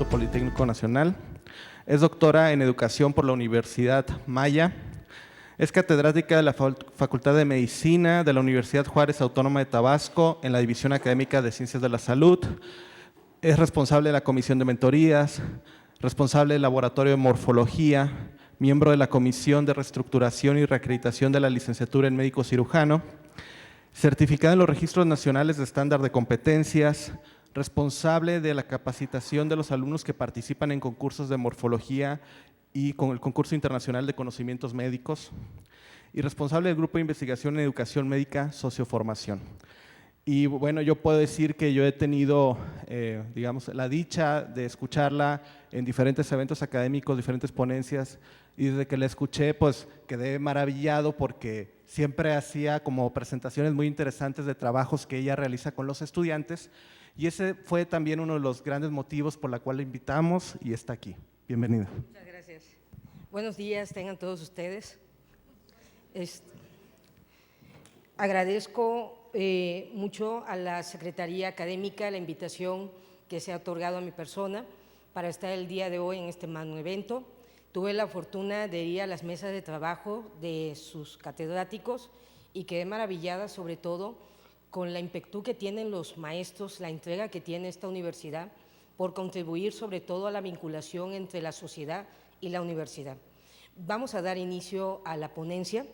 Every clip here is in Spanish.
Politécnico Nacional. Es doctora en Educación por la Universidad Maya. Es catedrática de la Facultad de Medicina de la Universidad Juárez Autónoma de Tabasco en la División Académica de Ciencias de la Salud. Es responsable de la Comisión de Mentorías, responsable del Laboratorio de Morfología, miembro de la Comisión de Reestructuración y Reacreditación de la Licenciatura en Médico Cirujano, certificada en los Registros Nacionales de Estándar de Competencias, responsable de la capacitación de los alumnos que participan en concursos de morfología y con el concurso internacional de conocimientos médicos, y responsable del grupo de investigación en educación médica, socioformación. Y bueno, yo puedo decir que yo he tenido, digamos, la dicha de escucharla en diferentes eventos académicos, diferentes ponencias, y desde que la escuché, pues quedé maravillado porque siempre hacía como presentaciones muy interesantes de trabajos que ella realiza con los estudiantes, y ese fue también uno de los grandes motivos por la cual la invitamos y está aquí. Bienvenida. Muchas gracias. Buenos días, tengan todos ustedes. Agradezco mucho a la Secretaría Académica la invitación que se ha otorgado a mi persona para estar el día de hoy en este magno evento. Tuve la fortuna de ir a las mesas de trabajo de sus catedráticos y quedé maravillada sobre todo con la ímpetu que tienen los maestros, la entrega que tiene esta universidad por contribuir sobre todo a la vinculación entre la sociedad y la universidad. Vamos a dar inicio a la ponencia.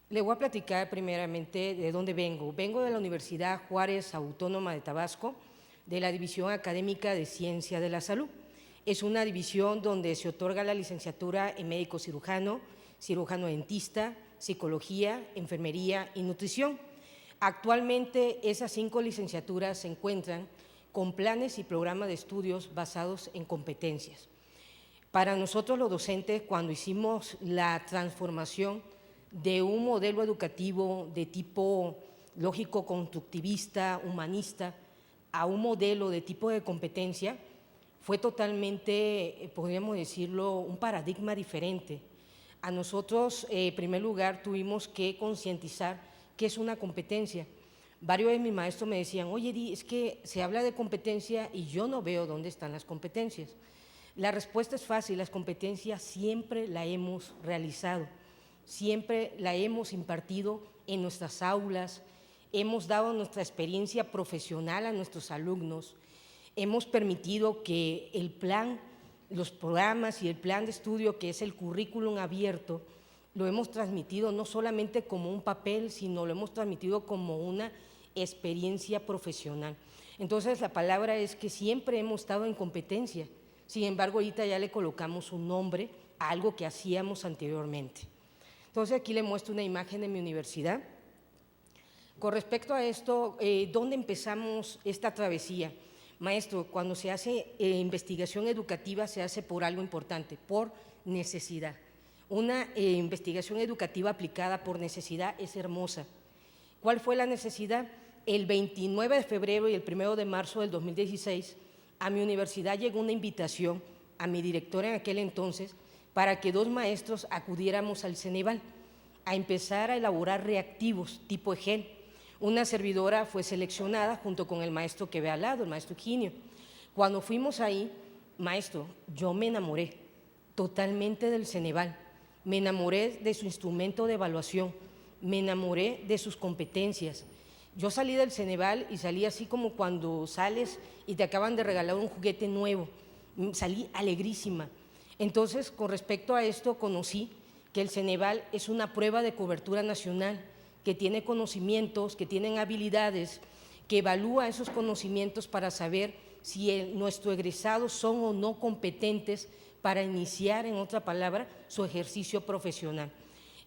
Le voy a platicar primeramente de dónde vengo. Vengo de la Universidad Juárez Autónoma de Tabasco, de la División Académica de Ciencia de la Salud. Es una división donde se otorga la licenciatura en médico cirujano, cirujano dentista, psicología, enfermería y nutrición. Actualmente esas 5 licenciaturas se encuentran con planes y programas de estudios basados en competencias. Para nosotros los docentes, cuando hicimos la transformación de un modelo educativo de tipo lógico-constructivista, humanista, a un modelo de tipo de competencia, fue totalmente, podríamos decirlo, un paradigma diferente. A nosotros, en primer lugar, tuvimos que concientizar qué es una competencia. Varios de mis maestros me decían, oye, Di, es que se habla de competencia y yo no veo dónde están las competencias. La respuesta es fácil, las competencias siempre la hemos realizado, siempre la hemos impartido en nuestras aulas, hemos dado nuestra experiencia profesional a nuestros alumnos, hemos permitido que el plan, los programas y el plan de estudio, que es el currículum abierto, lo hemos transmitido no solamente como un papel, sino lo hemos transmitido como una experiencia profesional. Entonces, la palabra es que siempre hemos estado en competencia. Sin embargo, ahorita ya le colocamos un nombre a algo que hacíamos anteriormente. Entonces, aquí le muestro una imagen de mi universidad. Con respecto a esto, ¿dónde empezamos esta travesía? Maestro, cuando se hace investigación educativa, se hace por algo importante, por necesidad. Una investigación educativa aplicada por necesidad es hermosa. ¿Cuál fue la necesidad? El 29 de febrero y el 1 de marzo del 2016, a mi universidad llegó una invitación a mi directora en aquel entonces para que 2 maestros acudiéramos al Ceneval a empezar a elaborar reactivos tipo gel. Una servidora fue seleccionada junto con el maestro que ve al lado, el maestro Higinio. Cuando fuimos ahí, maestro, yo me enamoré totalmente del Ceneval. Me enamoré de su instrumento de evaluación, me enamoré de sus competencias. Yo salí del Ceneval y salí así como cuando sales y te acaban de regalar un juguete nuevo, salí alegrísima. Entonces, con respecto a esto, conocí que el Ceneval es una prueba de cobertura nacional que tiene conocimientos, que tienen habilidades, que evalúa esos conocimientos para saber si nuestros egresados son o no competentes para iniciar, en otra palabra, su ejercicio profesional.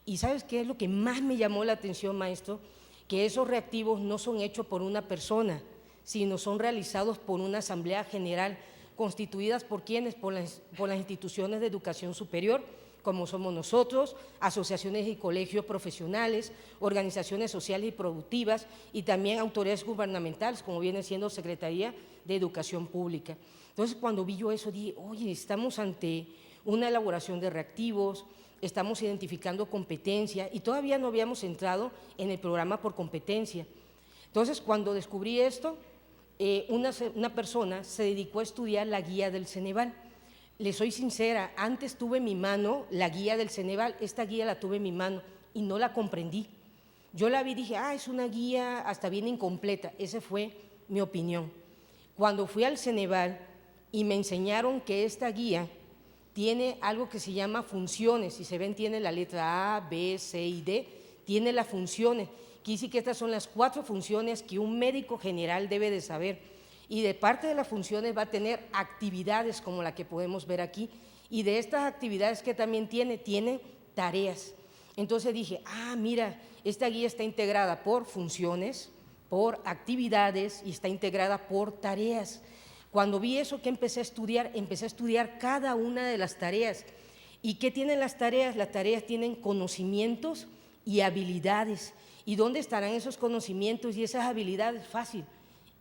¿Y sabes qué es lo que más me llamó la atención, maestro? Que esos reactivos no son hechos por una persona, sino son realizados por una asamblea general, constituidas por quienes, por las instituciones de educación superior, como somos nosotros, asociaciones y colegios profesionales, organizaciones sociales y productivas y también autoridades gubernamentales, como viene siendo Secretaría de Educación Pública. Entonces, cuando vi yo eso, dije, oye, estamos ante una elaboración de reactivos, estamos identificando competencia y todavía no habíamos entrado en el programa por competencia. Entonces, cuando descubrí esto, una persona se dedicó a estudiar la guía del Ceneval. Le soy sincera, antes tuve en mi mano la guía del Ceneval, esta guía la tuve en mi mano y no la comprendí. Yo la vi y dije, es una guía hasta bien incompleta, esa fue mi opinión. Cuando fui al Ceneval y me enseñaron que esta guía tiene algo que se llama funciones, si se ven tiene la letra A, B, C y D, tiene las funciones, quiere decir que estas son las 4 funciones que un médico general debe de saber. Y de parte de las funciones va a tener actividades como la que podemos ver aquí, y de estas actividades que también tiene tareas. Entonces dije, mira, esta guía está integrada por funciones, por actividades y está integrada por tareas. Cuando vi eso, que empecé a estudiar cada una de las tareas. ¿Y qué tienen las tareas? Las tareas tienen conocimientos y habilidades. ¿Y dónde estarán esos conocimientos y esas habilidades? Fácil.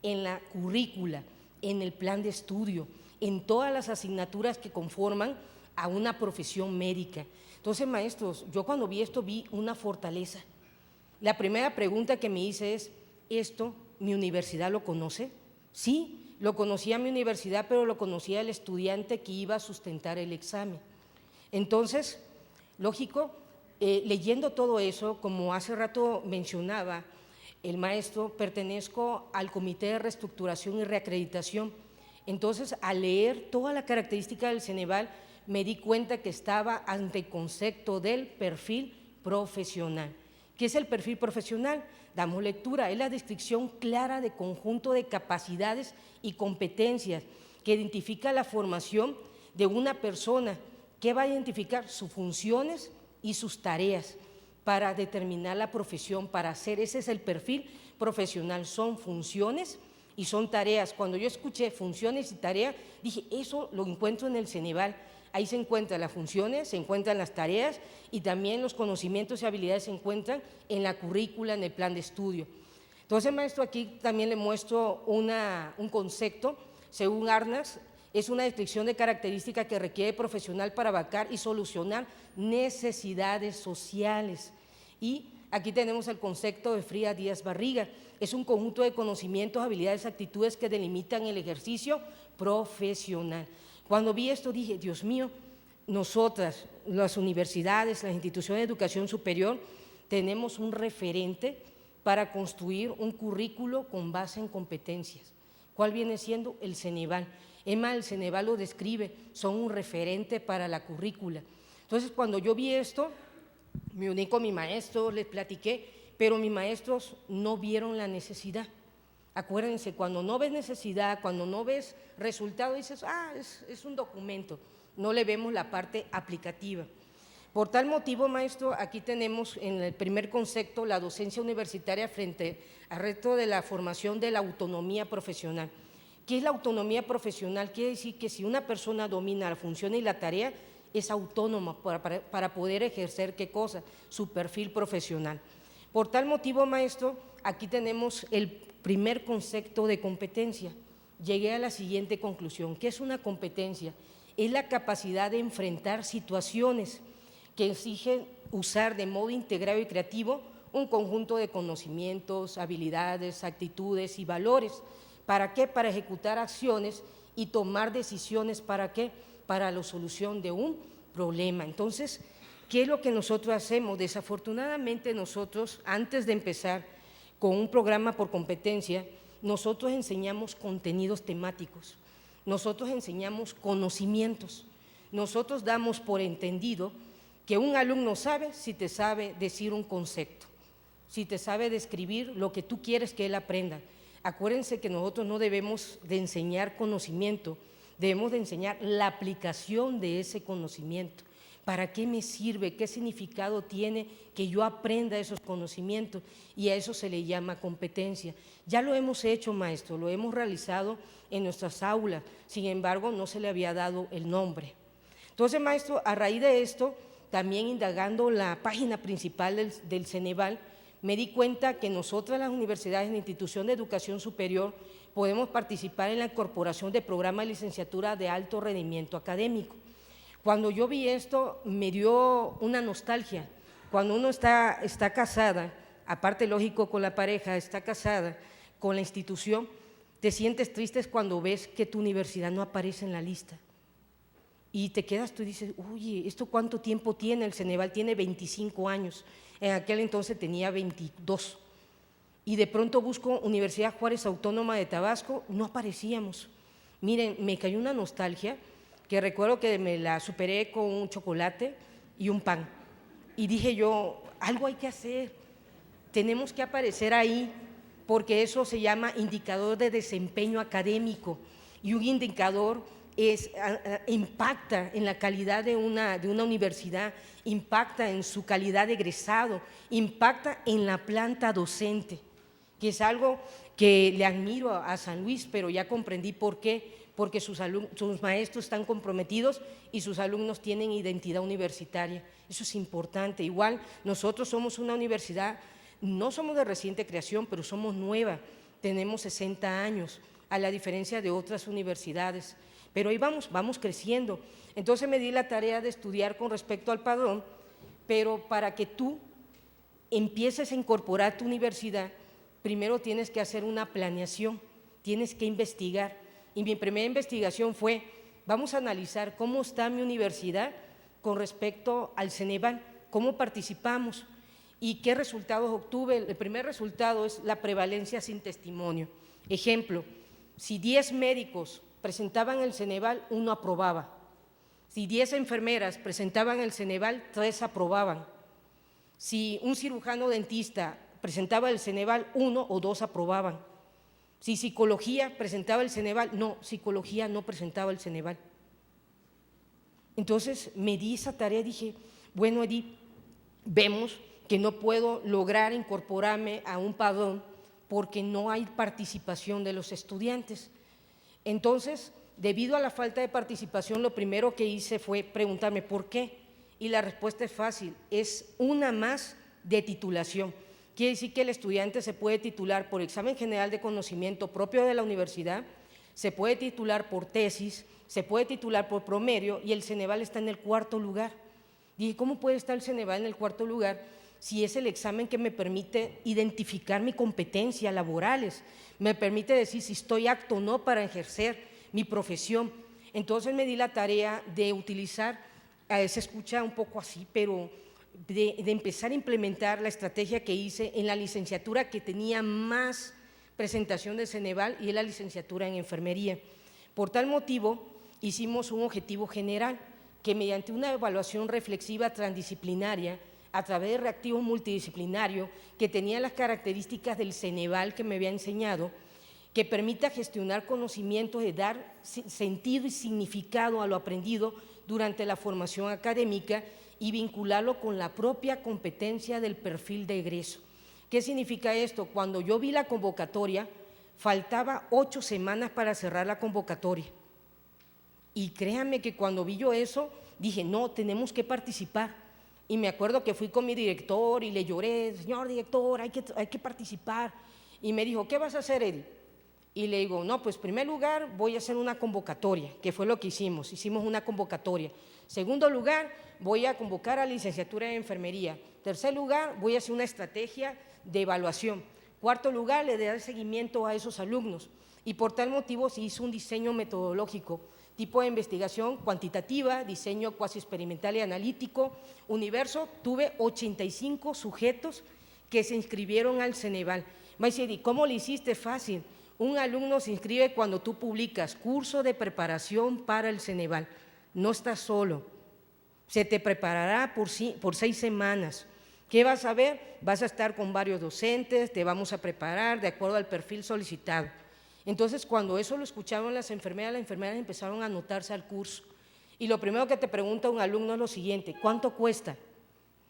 En la currícula, en el plan de estudio, en todas las asignaturas que conforman a una profesión médica. Entonces, maestros, yo cuando vi esto vi una fortaleza. La primera pregunta que me hice es, ¿esto mi universidad lo conoce? Sí, lo conocía mi universidad, pero lo conocía el estudiante que iba a sustentar el examen. Entonces, lógico, leyendo todo eso, como hace rato mencionaba el maestro, pertenezco al Comité de Reestructuración y Reacreditación. Entonces, al leer toda la característica del Ceneval, me di cuenta que estaba ante el concepto del perfil profesional. ¿Qué es el perfil profesional? Damos lectura, es la descripción clara de conjunto de capacidades y competencias que identifica la formación de una persona, que va a identificar sus funciones y sus tareas para determinar la profesión, para hacer, ese es el perfil profesional, son funciones y son tareas. Cuando yo escuché funciones y tareas, dije, eso lo encuentro en el Ceneval, ahí se encuentran las funciones, se encuentran las tareas y también los conocimientos y habilidades se encuentran en la currícula, en el plan de estudio. Entonces, maestro, aquí también le muestro un concepto, según Arnas, es una descripción de características que requiere profesional para abarcar y solucionar necesidades sociales. Y aquí tenemos el concepto de Frías Díaz Barriga, es un conjunto de conocimientos, habilidades, actitudes que delimitan el ejercicio profesional. Cuando vi esto dije, Dios mío, nosotras, las universidades, las instituciones de educación superior, tenemos un referente para construir un currículo con base en competencias. ¿Cuál viene siendo? El Ceneval. El Ceneval lo describe, son un referente para la currícula. Entonces, cuando yo vi esto, me uní con mi maestro, les platiqué, pero mis maestros no vieron la necesidad. Acuérdense, cuando no ves necesidad, cuando no ves resultado, dices, es un documento, no le vemos la parte aplicativa. Por tal motivo, maestro, aquí tenemos en el primer concepto la docencia universitaria frente al reto de la formación de la autonomía profesional. ¿Qué es la autonomía profesional? Quiere decir que si una persona domina la función y la tarea, es autónoma para poder ejercer, ¿qué cosa? Su perfil profesional. Por tal motivo, maestro, aquí tenemos el primer concepto de competencia. Llegué a la siguiente conclusión. ¿Qué es una competencia? Es la capacidad de enfrentar situaciones que exigen usar de modo integrado y creativo un conjunto de conocimientos, habilidades, actitudes y valores. ¿Para qué? Para ejecutar acciones y tomar decisiones. ¿Para qué? Para la solución de un problema. Entonces, ¿qué es lo que nosotros hacemos? Desafortunadamente nosotros, antes de empezar con un programa por competencia, nosotros enseñamos contenidos temáticos, nosotros enseñamos conocimientos, nosotros damos por entendido que un alumno sabe si te sabe decir un concepto, si te sabe describir lo que tú quieres que él aprenda. Acuérdense que nosotros no debemos de enseñar conocimiento, debemos de enseñar la aplicación de ese conocimiento. ¿Para qué me sirve? ¿Qué significado tiene que yo aprenda esos conocimientos? Y a eso se le llama competencia. Ya lo hemos hecho, maestro, lo hemos realizado en nuestras aulas, sin embargo, no se le había dado el nombre. Entonces, maestro, a raíz de esto, también indagando la página principal del Ceneval, me di cuenta que nosotras, las universidades en la institución de educación superior, podemos participar en la incorporación de programas de licenciatura de alto rendimiento académico. Cuando yo vi esto, me dio una nostalgia. Cuando uno está casada, aparte lógico con la pareja, está casada con la institución, te sientes triste cuando ves que tu universidad no aparece en la lista. Y te quedas, tú dices, oye, ¿esto cuánto tiempo tiene? El Ceneval tiene 25 años, en aquel entonces tenía 22. Y de pronto busco Universidad Juárez Autónoma de Tabasco, no aparecíamos. Miren, me cayó una nostalgia, que recuerdo que me la superé con un chocolate y un pan. Y dije yo, algo hay que hacer, tenemos que aparecer ahí, porque eso se llama indicador de desempeño académico, y un indicador impacta en la calidad de una universidad, impacta en su calidad de egresado, impacta en la planta docente, que es algo que le admiro a San Luis, pero ya comprendí por qué. Porque sus maestros están comprometidos y sus alumnos tienen identidad universitaria. Eso es importante. Igual nosotros somos una universidad, no somos de reciente creación, pero somos nueva, tenemos 60 años, a la diferencia de otras universidades, pero ahí vamos creciendo. Entonces me di la tarea de estudiar con respecto al padrón, pero para que tú empieces a incorporar tu universidad, primero tienes que hacer una planeación, tienes que investigar. Y mi primera investigación fue, vamos a analizar cómo está mi universidad con respecto al Ceneval, cómo participamos y qué resultados obtuve. El primer resultado es la prevalencia sin testimonio. Ejemplo, si 10 médicos presentaban el Ceneval, 1 aprobaba. Si 10 enfermeras presentaban el Ceneval, 3 aprobaban. Si un cirujano dentista presentaba el Ceneval, 1 o 2 aprobaban. Si psicología presentaba el Ceneval, no, psicología no presentaba el Ceneval. Entonces me di esa tarea y dije, bueno, Edith, vemos que no puedo lograr incorporarme a un padrón porque no hay participación de los estudiantes. Entonces, debido a la falta de participación, lo primero que hice fue preguntarme ¿por qué? Y la respuesta es fácil, es una más de titulación. Quiere decir que el estudiante se puede titular por examen general de conocimiento propio de la universidad, se puede titular por tesis, se puede titular por promedio y el Ceneval está en el 4º lugar. Dije, ¿cómo puede estar el Ceneval en el 4º lugar si es el examen que me permite identificar mi competencia laborales, me permite decir si estoy apto o no para ejercer mi profesión? Entonces me di la tarea de utilizar, se escucha un poco así, pero de empezar a implementar la estrategia que hice en la licenciatura que tenía más presentación de Ceneval y en la licenciatura en enfermería. Por tal motivo, hicimos un objetivo general que mediante una evaluación reflexiva transdisciplinaria a través de reactivos multidisciplinarios que tenía las características del Ceneval que me había enseñado, que permita gestionar conocimientos de dar sentido y significado a lo aprendido durante la formación académica y vincularlo con la propia competencia del perfil de egreso. ¿Qué significa esto? Cuando yo vi la convocatoria, faltaba 8 semanas para cerrar la convocatoria. Y créanme que cuando vi yo eso, dije, no, tenemos que participar. Y me acuerdo que fui con mi director y le lloré, señor director, hay que participar. Y me dijo, ¿qué vas a hacer, Edith? Y le digo, no, pues en primer lugar voy a hacer una convocatoria, que fue lo que hicimos una convocatoria. Segundo lugar, voy a convocar a la licenciatura en enfermería. Tercer lugar, voy a hacer una estrategia de evaluación. Cuarto lugar, le daré seguimiento a esos alumnos. Y por tal motivo se hizo un diseño metodológico, tipo de investigación cuantitativa, diseño cuasi experimental y analítico. Universo, tuve 85 sujetos que se inscribieron al Ceneval. Me dice, ¿y cómo lo hiciste? Fácil. Un alumno se inscribe cuando tú publicas curso de preparación para el Ceneval. No estás solo, se te preparará por 6 semanas, ¿Qué vas a ver? Vas a estar con varios docentes, te vamos a preparar de acuerdo al perfil solicitado. Entonces, cuando eso lo escucharon las enfermeras empezaron a anotarse al curso. Y lo primero que te pregunta un alumno es lo siguiente: ¿cuánto cuesta?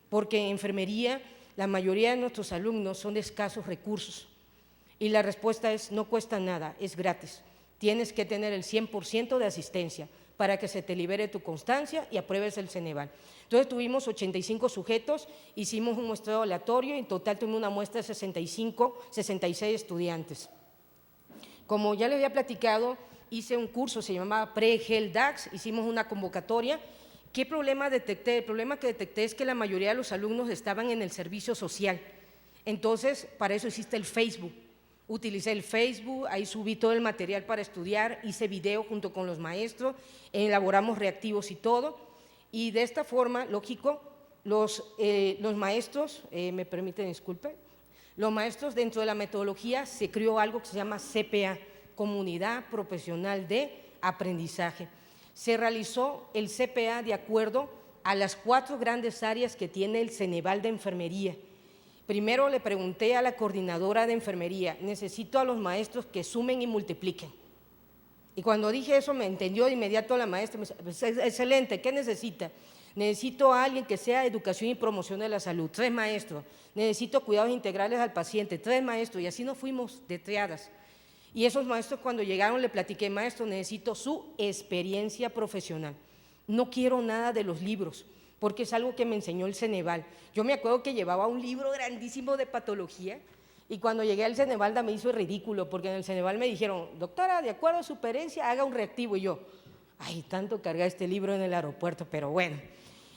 Porque en enfermería la mayoría de nuestros alumnos son de escasos recursos. Y la respuesta es: no cuesta nada, es gratis. Tienes que tener el 100% de asistencia para que se te libere tu constancia y apruebes el Ceneval. Entonces tuvimos 85 sujetos, hicimos un muestreo aleatorio y en total tuvimos una muestra de 66 estudiantes. Como ya les había platicado, hice un curso, se llamaba Pre-GEL-DAX, hicimos una convocatoria. ¿Qué problema detecté? El problema que detecté es que la mayoría de los alumnos estaban en el servicio social. Entonces, para eso existe el Facebook. Utilicé el Facebook, ahí subí todo el material para estudiar, hice video junto con los maestros, elaboramos reactivos y todo. Y de esta forma, lógico, los maestros, me permiten, disculpe, los maestros dentro de la metodología se creó algo que se llama CPA, Comunidad Profesional de Aprendizaje. Se realizó el CPA de acuerdo a las 4 grandes áreas que tiene el Ceneval de Enfermería. Primero le pregunté a la coordinadora de enfermería: necesito a los maestros que sumen y multipliquen. Y cuando dije eso me entendió de inmediato la maestra, me dice: excelente, ¿qué necesita? Necesito a alguien que sea educación y promoción de la salud, 3 maestros. Necesito cuidados integrales al paciente, 3 maestros. Y así nos fuimos de triadas. Y esos maestros, cuando llegaron, le platiqué: maestro, necesito su experiencia profesional. No quiero nada de los libros, porque es algo que me enseñó el Ceneval. Yo me acuerdo que llevaba un libro grandísimo de patología y cuando llegué al Ceneval me hizo el ridículo, porque en el Ceneval me dijeron: doctora, de acuerdo a su experiencia, haga un reactivo. Y yo: ay, tanto cargar este libro en el aeropuerto, pero bueno.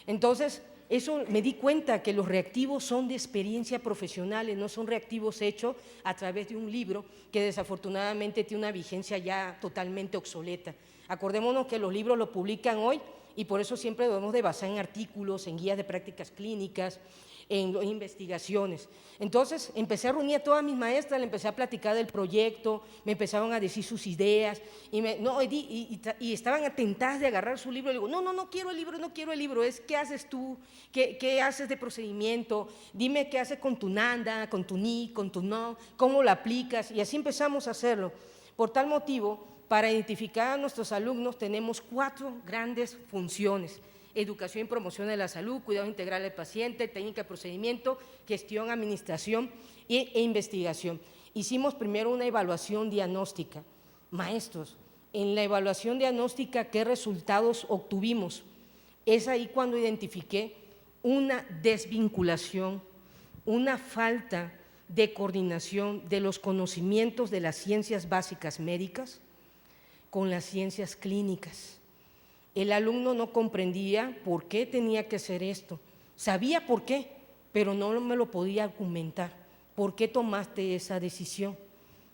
Entonces, eso me di cuenta que los reactivos son de experiencia profesional, no son reactivos hechos a través de un libro que desafortunadamente tiene una vigencia ya totalmente obsoleta. Acordémonos que los libros los publican hoy y por eso siempre debemos de basar en artículos, en guías de prácticas clínicas, en investigaciones. Entonces empecé a reunir a todas mis maestras, le empecé a platicar del proyecto, me empezaron a decir sus ideas y estaban atentadas de agarrar su libro. Le digo: no quiero el libro, no quiero el libro, es qué haces tú, qué haces de procedimiento, dime qué haces con tu NANDA, con tu NI, con tu NO, cómo lo aplicas. Y así empezamos a hacerlo. Por tal motivo, para identificar a nuestros alumnos tenemos 4 grandes funciones: educación y promoción de la salud, cuidado integral del paciente, técnica de procedimiento, gestión, administración e investigación. Hicimos primero una evaluación diagnóstica. Maestros, en la evaluación diagnóstica, ¿qué resultados obtuvimos? Es ahí cuando identifiqué una desvinculación, una falta de coordinación de los conocimientos de las ciencias básicas médicas con las ciencias clínicas. El alumno no comprendía por qué tenía que hacer esto. Sabía por qué, pero no me lo podía argumentar. ¿Por qué tomaste esa decisión?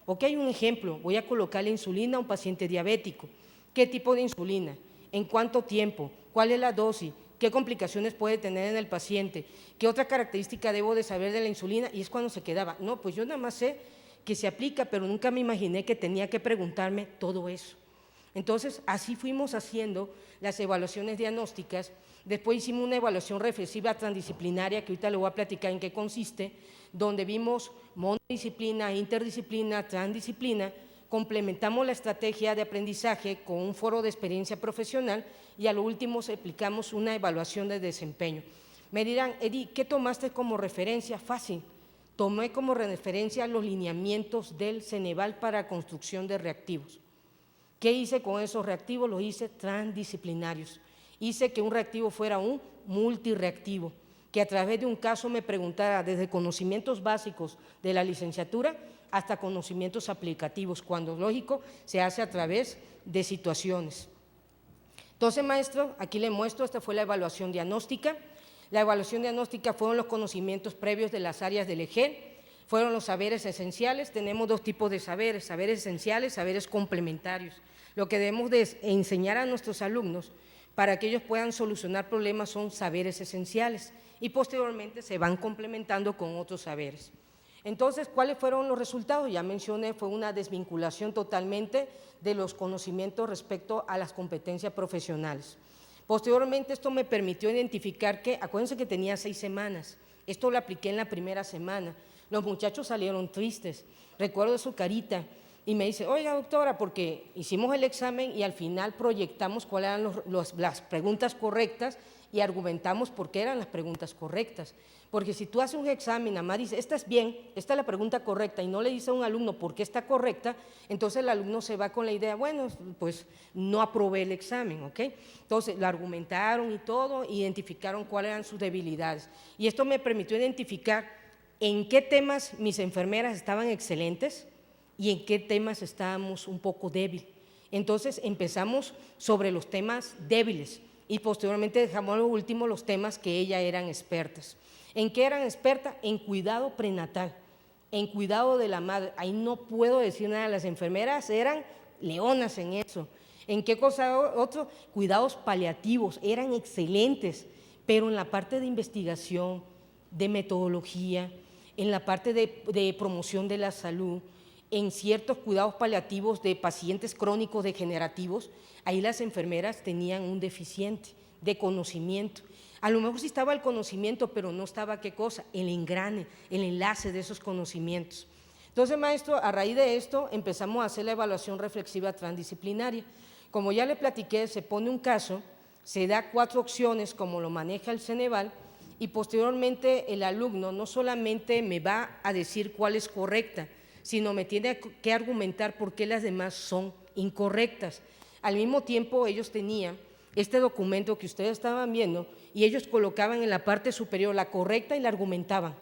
Ok, un ejemplo: voy a colocar la insulina a un paciente diabético. ¿Qué tipo de insulina? ¿En cuánto tiempo? ¿Cuál es la dosis? ¿Qué complicaciones puede tener en el paciente? ¿Qué otra característica debo de saber de la insulina? Y es cuando se quedaba: no, pues yo nada más sé que se aplica, pero nunca me imaginé que tenía que preguntarme todo eso. Entonces, así fuimos haciendo las evaluaciones diagnósticas. Después hicimos una evaluación reflexiva transdisciplinaria, que ahorita le voy a platicar en qué consiste, donde vimos monodisciplina, interdisciplina, transdisciplina. Complementamos la estrategia de aprendizaje con un foro de experiencia profesional y a lo último aplicamos una evaluación de desempeño. Me dirán: Edith, ¿qué tomaste como referencia? Fácil, tomé como referencia los lineamientos del Ceneval para construcción de reactivos. ¿Qué hice con esos reactivos? Los hice transdisciplinarios. Hice que un reactivo fuera un multireactivo, que a través de un caso me preguntara desde conocimientos básicos de la licenciatura hasta conocimientos aplicativos, cuando lógico se hace a través de situaciones. Entonces, maestro, aquí le muestro, esta fue la evaluación diagnóstica. La evaluación diagnóstica fueron los conocimientos previos de las áreas del EGEL, fueron los saberes esenciales. Tenemos 2 tipos de saberes: saberes esenciales, saberes complementarios. Lo que debemos de enseñar a nuestros alumnos para que ellos puedan solucionar problemas son saberes esenciales y posteriormente se van complementando con otros saberes. Entonces, ¿cuáles fueron los resultados? Ya mencioné, fue una desvinculación totalmente de los conocimientos respecto a las competencias profesionales. Posteriormente, esto me permitió identificar que, acuérdense que tenía 6 semanas, Esto lo apliqué en la primera semana. Los muchachos salieron tristes. Recuerdo su carita y me dice, oiga doctora, porque hicimos el examen y al final proyectamos cuáles eran las preguntas correctas y argumentamos por qué eran las preguntas correctas. Porque si tú haces un examen, nada más dices, esta es bien, esta es la pregunta correcta, y no le dices a un alumno por qué está correcta, entonces el alumno se va con la idea, bueno, pues no aprobé el examen, ¿ok? Entonces, lo argumentaron y todo, identificaron cuáles eran sus debilidades. Y esto me permitió identificar en qué temas mis enfermeras estaban excelentes y en qué temas estábamos un poco débiles. Entonces, empezamos sobre los temas débiles y posteriormente dejamos los últimos los temas que ellas eran expertas. ¿En qué eran expertas? En cuidado prenatal, en cuidado de la madre. Ahí no puedo decir nada, las enfermeras eran leonas en eso. ¿En qué cosa otro? Cuidados paliativos, eran excelentes, pero en la parte de investigación, de metodología, en la parte de promoción de la salud, en ciertos cuidados paliativos de pacientes crónicos degenerativos, ahí las enfermeras tenían un deficiente de conocimiento. A lo mejor sí estaba el conocimiento, pero no estaba ¿qué cosa? El engrane, el enlace de esos conocimientos. Entonces, maestro, a raíz de esto empezamos a hacer la evaluación reflexiva transdisciplinaria. Como ya le platiqué, se pone un caso, se da 4 opciones como lo maneja el Ceneval y posteriormente el alumno no solamente me va a decir cuál es correcta, sino me tiene que argumentar por qué las demás son incorrectas. Al mismo tiempo ellos tenían este documento que ustedes estaban viendo y ellos colocaban en la parte superior la correcta y la argumentaban,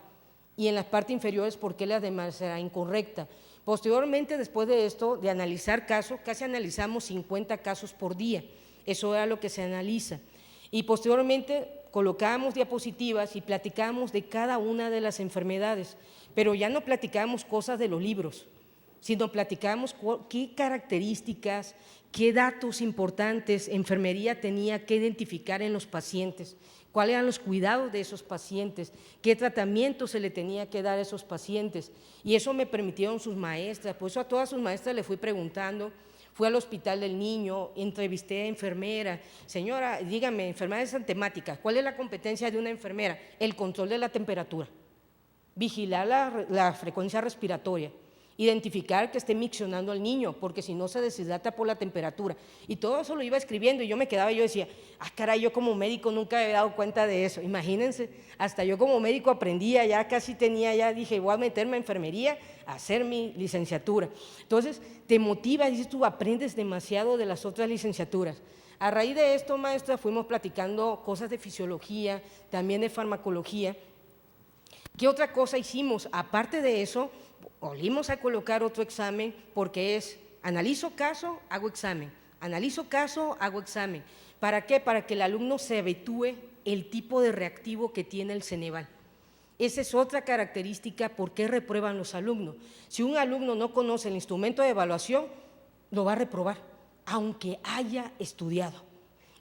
y en las partes inferiores por qué la demás era incorrecta. Posteriormente, después de esto, de analizar casos, casi analizamos 50 casos por día, eso era lo que se analiza, y posteriormente colocábamos diapositivas y platicábamos de cada una de las enfermedades, pero ya no platicábamos cosas de los libros, sino platicábamos qué características, qué datos importantes enfermería tenía que identificar en los pacientes, cuáles eran los cuidados de esos pacientes, qué tratamiento se le tenía que dar a esos pacientes. Y eso me permitieron sus maestras, por eso a todas sus maestras le fui preguntando. Fui al hospital del niño, entrevisté a enfermera, señora, dígame, enfermedades temáticas, ¿cuál es la competencia de una enfermera? El control de la temperatura, vigilar la frecuencia respiratoria, identificar que esté miccionando al niño, porque si no se deshidrata por la temperatura. Y todo eso lo iba escribiendo y yo me quedaba y yo decía, caray, yo como médico nunca me había dado cuenta de eso. Imagínense, hasta yo como médico aprendía, ya casi tenía, ya dije, voy a meterme a enfermería, a hacer mi licenciatura. Entonces, te motiva, dices tú, aprendes demasiado de las otras licenciaturas. A raíz de esto, maestra, fuimos platicando cosas de fisiología, también de farmacología. ¿Qué otra cosa hicimos? Aparte de eso, volvimos a colocar otro examen porque es analizo caso, hago examen, analizo caso, hago examen. ¿Para qué? Para que el alumno se habitúe el tipo de reactivo que tiene el Ceneval. Esa es otra característica por qué reprueban los alumnos. Si un alumno no conoce el instrumento de evaluación, lo va a reprobar, aunque haya estudiado.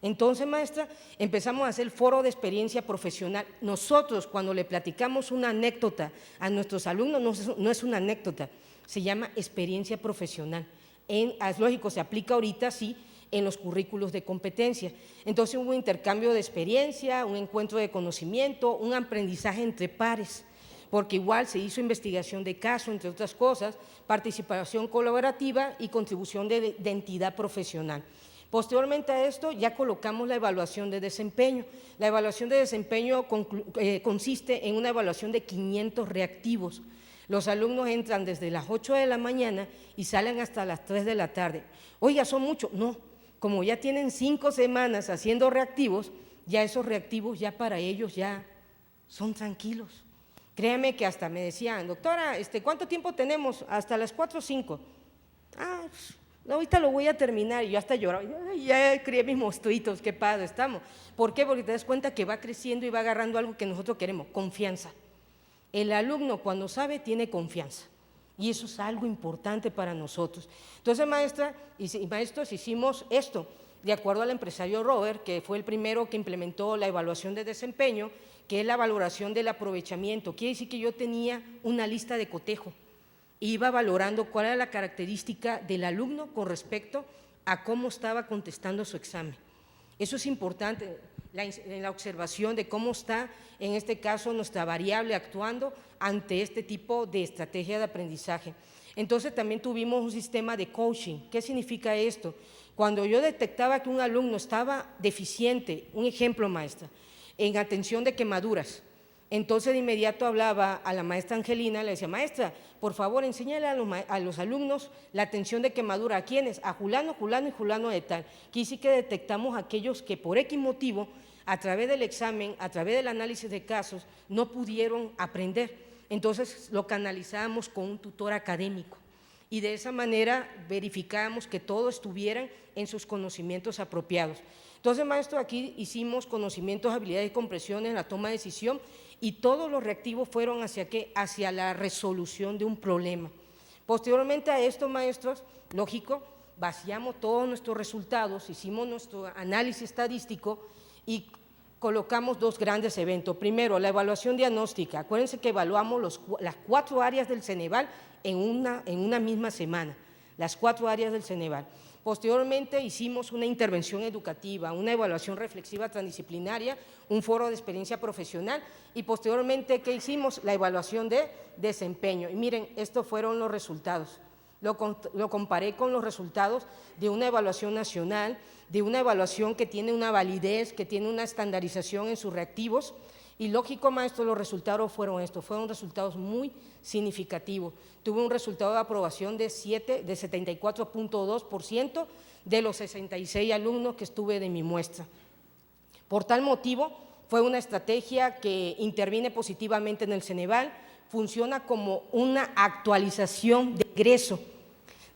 Entonces, maestra, empezamos a hacer el foro de experiencia profesional. Nosotros, cuando le platicamos una anécdota a nuestros alumnos, no es una anécdota, se llama experiencia profesional. Es lógico, se aplica ahorita, sí, en los currículos de competencia. Entonces hubo un intercambio de experiencia, un encuentro de conocimiento, un aprendizaje entre pares, porque igual se hizo investigación de caso, entre otras cosas, participación colaborativa y contribución de entidad profesional. Posteriormente a esto ya colocamos la evaluación de desempeño. La evaluación de desempeño consiste en una evaluación de 500 reactivos. Los alumnos entran desde las 8 de la mañana y salen hasta las 3 de la tarde. Oiga, ¿son muchos? No, como ya tienen 5 semanas haciendo reactivos, ya esos reactivos ya para ellos ya son tranquilos. Créame que hasta me decían, doctora, ¿cuánto tiempo tenemos? Hasta las 4 o 5. Ahorita lo voy a terminar, y yo hasta lloraba, ya crié mis monstruitos, qué padre estamos. ¿Por qué? Porque te das cuenta que va creciendo y va agarrando algo que nosotros queremos, confianza. El alumno cuando sabe tiene confianza y eso es algo importante para nosotros. Entonces, maestra y maestros, hicimos esto de acuerdo al empresario Robert, que fue el primero que implementó la evaluación de desempeño, que es la valoración del aprovechamiento. Quiere decir que yo tenía una lista de cotejo. Iba valorando cuál era la característica del alumno con respecto a cómo estaba contestando su examen. Eso es importante. en la observación de cómo está, en este caso, nuestra variable actuando ante este tipo de estrategia de aprendizaje. Entonces también tuvimos un sistema de coaching. ¿Qué significa esto? Cuando yo detectaba que un alumno estaba deficiente, un ejemplo, maestra, en atención de quemaduras, entonces de inmediato hablaba a la maestra Angelina, le decía, maestra, por favor, enséñale a los alumnos la atención de quemadura. ¿A quiénes? A Julano, Julano y Julano de tal. Aquí sí que detectamos a aquellos que por X motivo, a través del examen, a través del análisis de casos, no pudieron aprender. Entonces lo canalizábamos con un tutor académico y de esa manera verificábamos que todos estuvieran en sus conocimientos apropiados. Entonces, maestro, aquí hicimos conocimientos, habilidades y comprensiones en la toma de decisión y todos los reactivos fueron hacia ¿qué? Hacia la resolución de un problema. Posteriormente a esto, maestros, lógico, vaciamos todos nuestros resultados, hicimos nuestro análisis estadístico y colocamos dos grandes eventos. Primero, la evaluación diagnóstica. Acuérdense que evaluamos las 4 áreas del Ceneval en una misma semana, las 4 áreas del Ceneval. Posteriormente hicimos una intervención educativa, una evaluación reflexiva transdisciplinaria, un foro de experiencia profesional y posteriormente, ¿qué hicimos? La evaluación de desempeño. Y miren, estos fueron los resultados. Lo comparé con los resultados de una evaluación nacional, de una evaluación que tiene una validez, que tiene una estandarización en sus reactivos. Y lógico, maestro, los resultados fueron estos, fueron resultados muy significativos. Tuve un resultado de aprobación de 74.2% de los 66 alumnos que estuve de mi muestra. Por tal motivo, fue una estrategia que interviene positivamente en el Ceneval, funciona como una actualización de egreso.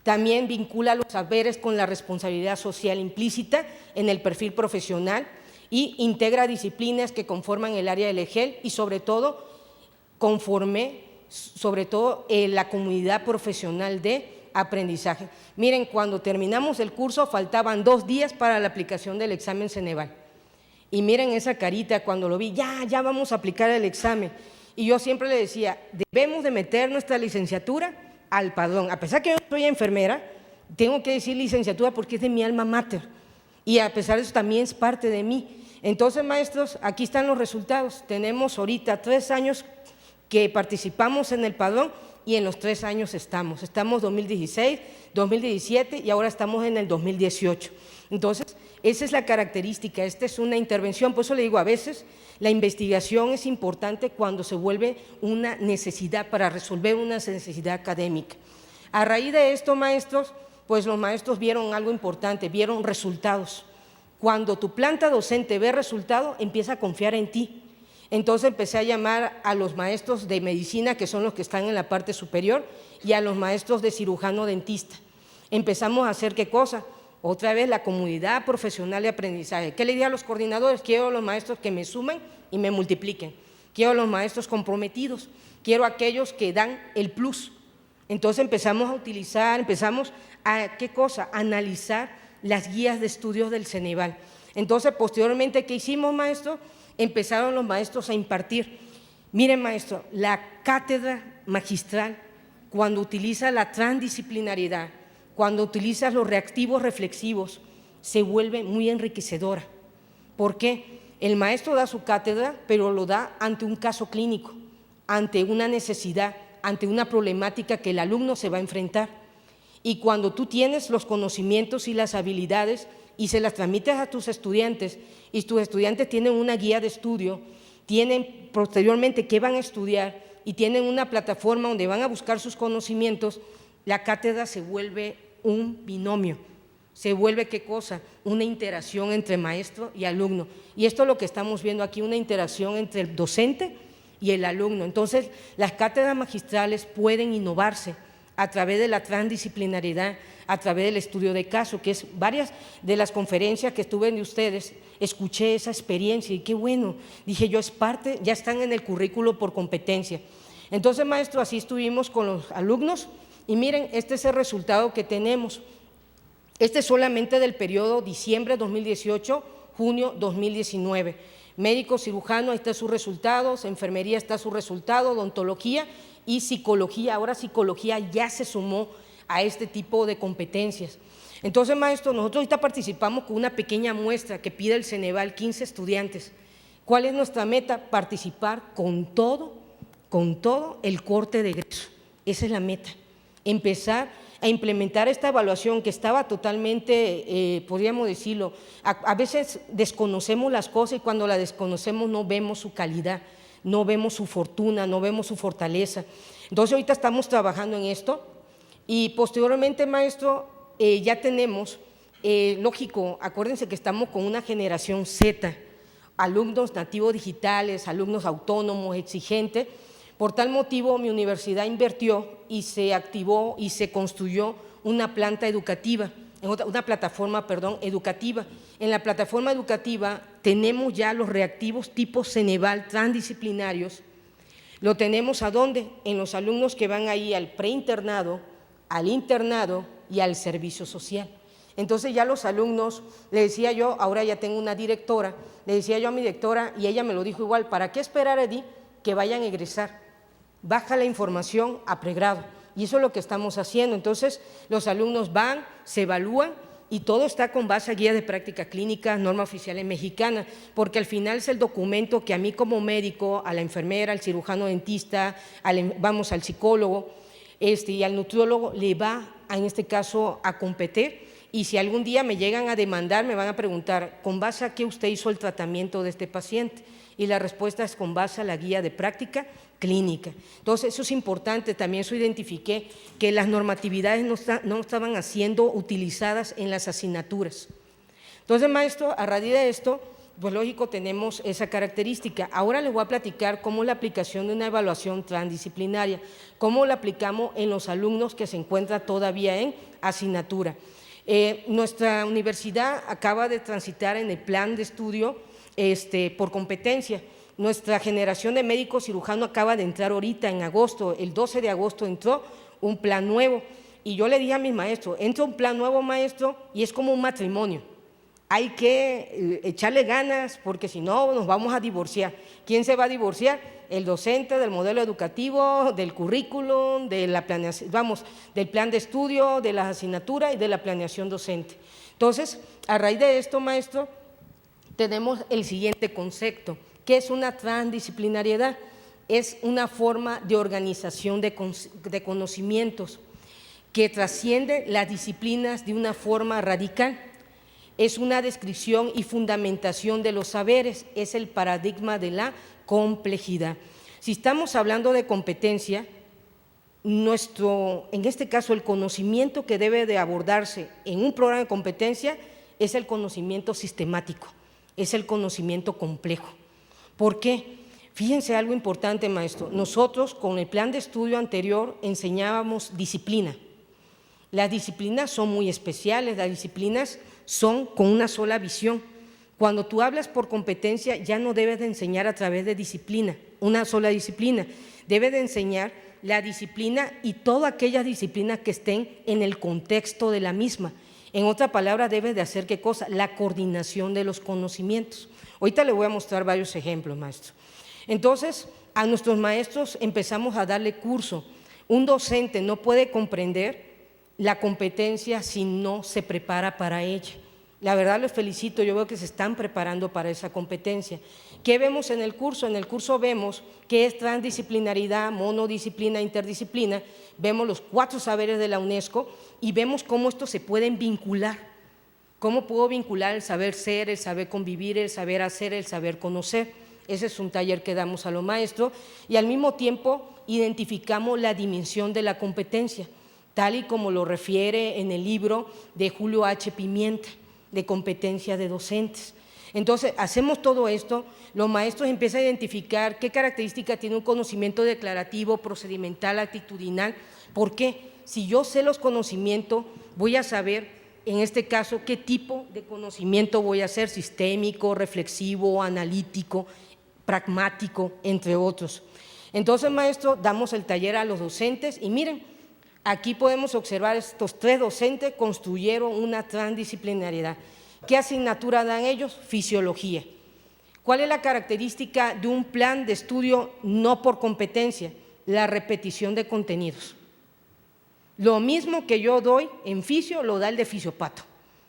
También vincula los saberes con la responsabilidad social implícita en el perfil profesional y integra disciplinas que conforman el área del EGEL y sobre todo la comunidad profesional de aprendizaje. Miren, cuando terminamos el curso faltaban 2 días para la aplicación del examen Ceneval y miren esa carita cuando lo vi, ya vamos a aplicar el examen y yo siempre le decía, debemos de meter nuestra licenciatura al padrón, a pesar que yo soy enfermera, tengo que decir licenciatura porque es de mi alma mater y a pesar de eso también es parte de mí. Entonces, maestros, aquí están los resultados. Tenemos ahorita 3 años que participamos en el padrón y en los 3 años estamos 2016, 2017 y ahora estamos en el 2018. Entonces, esa es la característica, esta es una intervención, por eso le digo, a veces la investigación es importante cuando se vuelve una necesidad para resolver una necesidad académica. A raíz de esto, maestros, pues los maestros vieron algo importante, vieron resultados. Cuando tu planta docente ve resultado, empieza a confiar en ti. Entonces empecé a llamar a los maestros de medicina, que son los que están en la parte superior, y a los maestros de cirujano dentista. Empezamos a hacer ¿qué cosa? Otra vez la comunidad profesional de aprendizaje. ¿Qué le digo a los coordinadores? Quiero a los maestros que me sumen y me multipliquen. Quiero a los maestros comprometidos. Quiero a aquellos que dan el plus. Entonces empezamos a utilizar, empezamos a ¿qué cosa? A analizar las guías de estudios del Ceneval. Entonces, posteriormente, ¿qué hicimos, maestro? Empezaron los maestros a impartir. Miren, maestro, la cátedra magistral, cuando utiliza la transdisciplinariedad, cuando utiliza los reactivos reflexivos, se vuelve muy enriquecedora. ¿Por qué? El maestro da su cátedra, pero lo da ante un caso clínico, ante una necesidad, ante una problemática que el alumno se va a enfrentar. Y cuando tú tienes los conocimientos y las habilidades y se las transmites a tus estudiantes y tus estudiantes tienen una guía de estudio, tienen posteriormente qué van a estudiar y tienen una plataforma donde van a buscar sus conocimientos, la cátedra se vuelve un binomio, se vuelve ¿qué cosa? Una interacción entre maestro y alumno. Y esto es lo que estamos viendo aquí, una interacción entre el docente y el alumno. Entonces, las cátedras magistrales pueden innovarse a través de la transdisciplinariedad, a través del estudio de caso, que es varias de las conferencias que estuve de ustedes, escuché esa experiencia y qué bueno, dije yo, es parte, ya están en el currículo por competencia. Entonces, maestro, así estuvimos con los alumnos y miren, este es el resultado que tenemos. Este es solamente del periodo diciembre 2018, junio 2019. Médico cirujano, ahí están sus resultados, enfermería está su resultado, odontología y psicología. Ahora psicología ya se sumó a este tipo de competencias. Entonces, maestro, nosotros ahorita participamos con una pequeña muestra que pide el Ceneval, 15 estudiantes. ¿Cuál es nuestra meta? Participar con todo el corte de egreso. Esa es la meta, empezar a implementar esta evaluación que estaba totalmente, podríamos decirlo, a veces desconocemos las cosas y cuando la desconocemos no vemos su calidad, no vemos su fortuna, no vemos su fortaleza. Entonces ahorita estamos trabajando en esto y posteriormente, maestro, ya tenemos, lógico, acuérdense que estamos con una generación Z, alumnos nativos digitales, alumnos autónomos, exigentes. Por tal motivo, mi universidad invirtió y se activó y se construyó una planta educativa, una plataforma, educativa. En la plataforma educativa tenemos ya los reactivos tipo Ceneval transdisciplinarios. ¿Lo tenemos a dónde? En los alumnos que van ahí al preinternado, al internado y al servicio social. Entonces ya los alumnos, le decía yo, ahora ya tengo una directora, le decía yo a mi directora y ella me lo dijo igual, ¿para qué esperar a que vayan a egresar? Baja la información a pregrado y eso es lo que estamos haciendo. Entonces los alumnos van, se evalúan y todo está con base a guía de práctica clínica, normas oficiales mexicanas, porque al final es el documento que a mí como médico, a la enfermera, al cirujano dentista, al psicólogo y al nutriólogo le va, en este caso, a competir. Y si algún día me llegan a demandar, me van a preguntar, ¿con base a qué usted hizo el tratamiento de este paciente? Y la respuesta es con base a la guía de práctica clínica. Entonces, eso es importante, también eso identifiqué que las normatividades no estaban siendo utilizadas en las asignaturas. Entonces, maestro, a raíz de esto, pues lógico, tenemos esa característica. Ahora les voy a platicar cómo es la aplicación de una evaluación transdisciplinaria, cómo la aplicamos en los alumnos que se encuentran todavía en asignatura. Nuestra universidad acaba de transitar en el plan de estudio por competencia. Nuestra generación de médicos cirujanos acaba de entrar ahorita en agosto, el 12 de agosto entró un plan nuevo y yo le dije a mis maestros, entra un plan nuevo, maestro, y es como un matrimonio, hay que echarle ganas porque si no nos vamos a divorciar. ¿Quién se va a divorciar? El docente del modelo educativo, del currículum, de la planeación, del plan de estudio, de las asignaturas y de la planeación docente. Entonces, a raíz de esto, maestro, tenemos el siguiente concepto, que es una transdisciplinariedad, es una forma de organización de conocimientos que trasciende las disciplinas de una forma radical, es una descripción y fundamentación de los saberes, es el paradigma de la complejidad. Si estamos hablando de competencia, en este caso el conocimiento que debe de abordarse en un programa de competencia es el conocimiento sistemático, es el conocimiento complejo. ¿Por qué? Fíjense algo importante, maestro. Nosotros con el plan de estudio anterior enseñábamos disciplina. Las disciplinas son muy especiales, las disciplinas son con una sola visión. Cuando tú hablas por competencia ya no debes de enseñar a través de disciplina, una sola disciplina. Debes de enseñar la disciplina y todas aquellas disciplinas que estén en el contexto de la misma. En otra palabra, debes de hacer ¿qué cosa? La coordinación de los conocimientos. Ahorita le voy a mostrar varios ejemplos, maestro. Entonces, a nuestros maestros empezamos a darle curso. Un docente no puede comprender la competencia si no se prepara para ella. La verdad los felicito, yo veo que se están preparando para esa competencia. ¿Qué vemos en el curso? En el curso vemos qué es transdisciplinaridad, monodisciplina, interdisciplina, vemos los 4 saberes de la UNESCO y vemos cómo estos se pueden vincular. ¿Cómo puedo vincular el saber ser, el saber convivir, el saber hacer, el saber conocer? Ese es un taller que damos a los maestros y al mismo tiempo identificamos la dimensión de la competencia, tal y como lo refiere en el libro de Julio H. Pimienta, de competencia de docentes. Entonces, hacemos todo esto, los maestros empiezan a identificar qué característica tiene un conocimiento declarativo, procedimental, actitudinal. ¿Por qué? Si yo sé los conocimientos, voy a saber, en este caso, qué tipo de conocimiento voy a hacer, sistémico, reflexivo, analítico, pragmático, entre otros. Entonces, maestro, damos el taller a los docentes y miren, aquí podemos observar estos 3 docentes construyeron una transdisciplinariedad. ¿Qué asignatura dan ellos? Fisiología. ¿Cuál es la característica de un plan de estudio no por competencia? La repetición de contenidos. Lo mismo que yo doy en fisio, lo da el de fisiopato.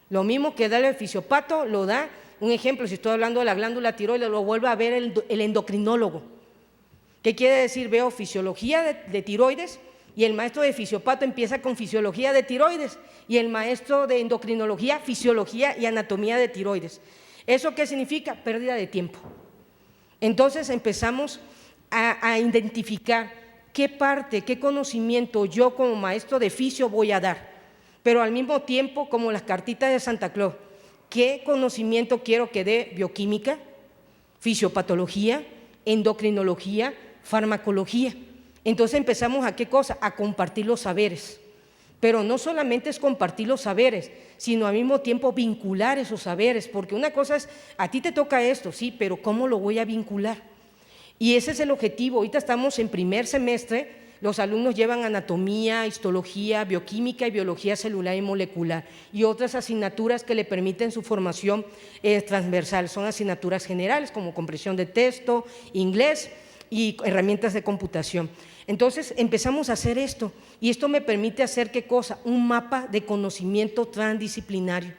Lo mismo que da el de fisiopato, lo da, un ejemplo, si estoy hablando de la glándula tiroides, lo vuelve a ver el endocrinólogo. ¿Qué quiere decir? Veo fisiología de tiroides y el maestro de fisiopato empieza con fisiología de tiroides y el maestro de endocrinología, fisiología y anatomía de tiroides. ¿Eso qué significa? Pérdida de tiempo. Entonces empezamos a identificar qué parte, qué conocimiento yo como maestro de fisio voy a dar, pero al mismo tiempo, como las cartitas de Santa Claus, qué conocimiento quiero que dé bioquímica, fisiopatología, endocrinología, farmacología. Entonces empezamos a ¿qué cosa? A compartir los saberes, pero no solamente es compartir los saberes, sino al mismo tiempo vincular esos saberes, porque una cosa es, a ti te toca esto, sí, pero ¿cómo lo voy a vincular? Y ese es el objetivo. Ahorita estamos en primer semestre, los alumnos llevan anatomía, histología, bioquímica y biología celular y molecular y otras asignaturas que le permiten su formación transversal. Son asignaturas generales como comprensión de texto, inglés y herramientas de computación. Entonces empezamos a hacer esto y esto me permite hacer ¿qué cosa? Un mapa de conocimiento transdisciplinario.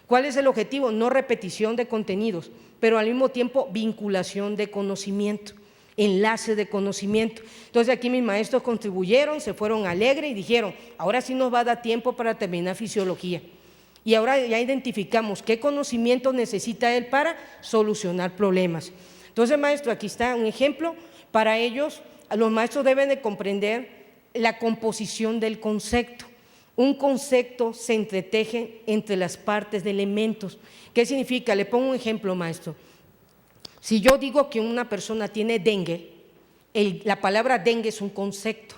¿Cuál es el objetivo? No repetición de contenidos, pero al mismo tiempo vinculación de conocimiento, enlace de conocimiento. Entonces aquí mis maestros contribuyeron, se fueron alegres y dijeron, ahora sí nos va a dar tiempo para terminar fisiología. Y ahora ya identificamos qué conocimiento necesita él para solucionar problemas. Entonces, maestro, aquí está un ejemplo. Para ellos, los maestros deben de comprender la composición del concepto. Un concepto se entreteje entre las partes de elementos. ¿Qué significa? Le pongo un ejemplo, maestro. Si yo digo que una persona tiene dengue, la palabra dengue es un concepto,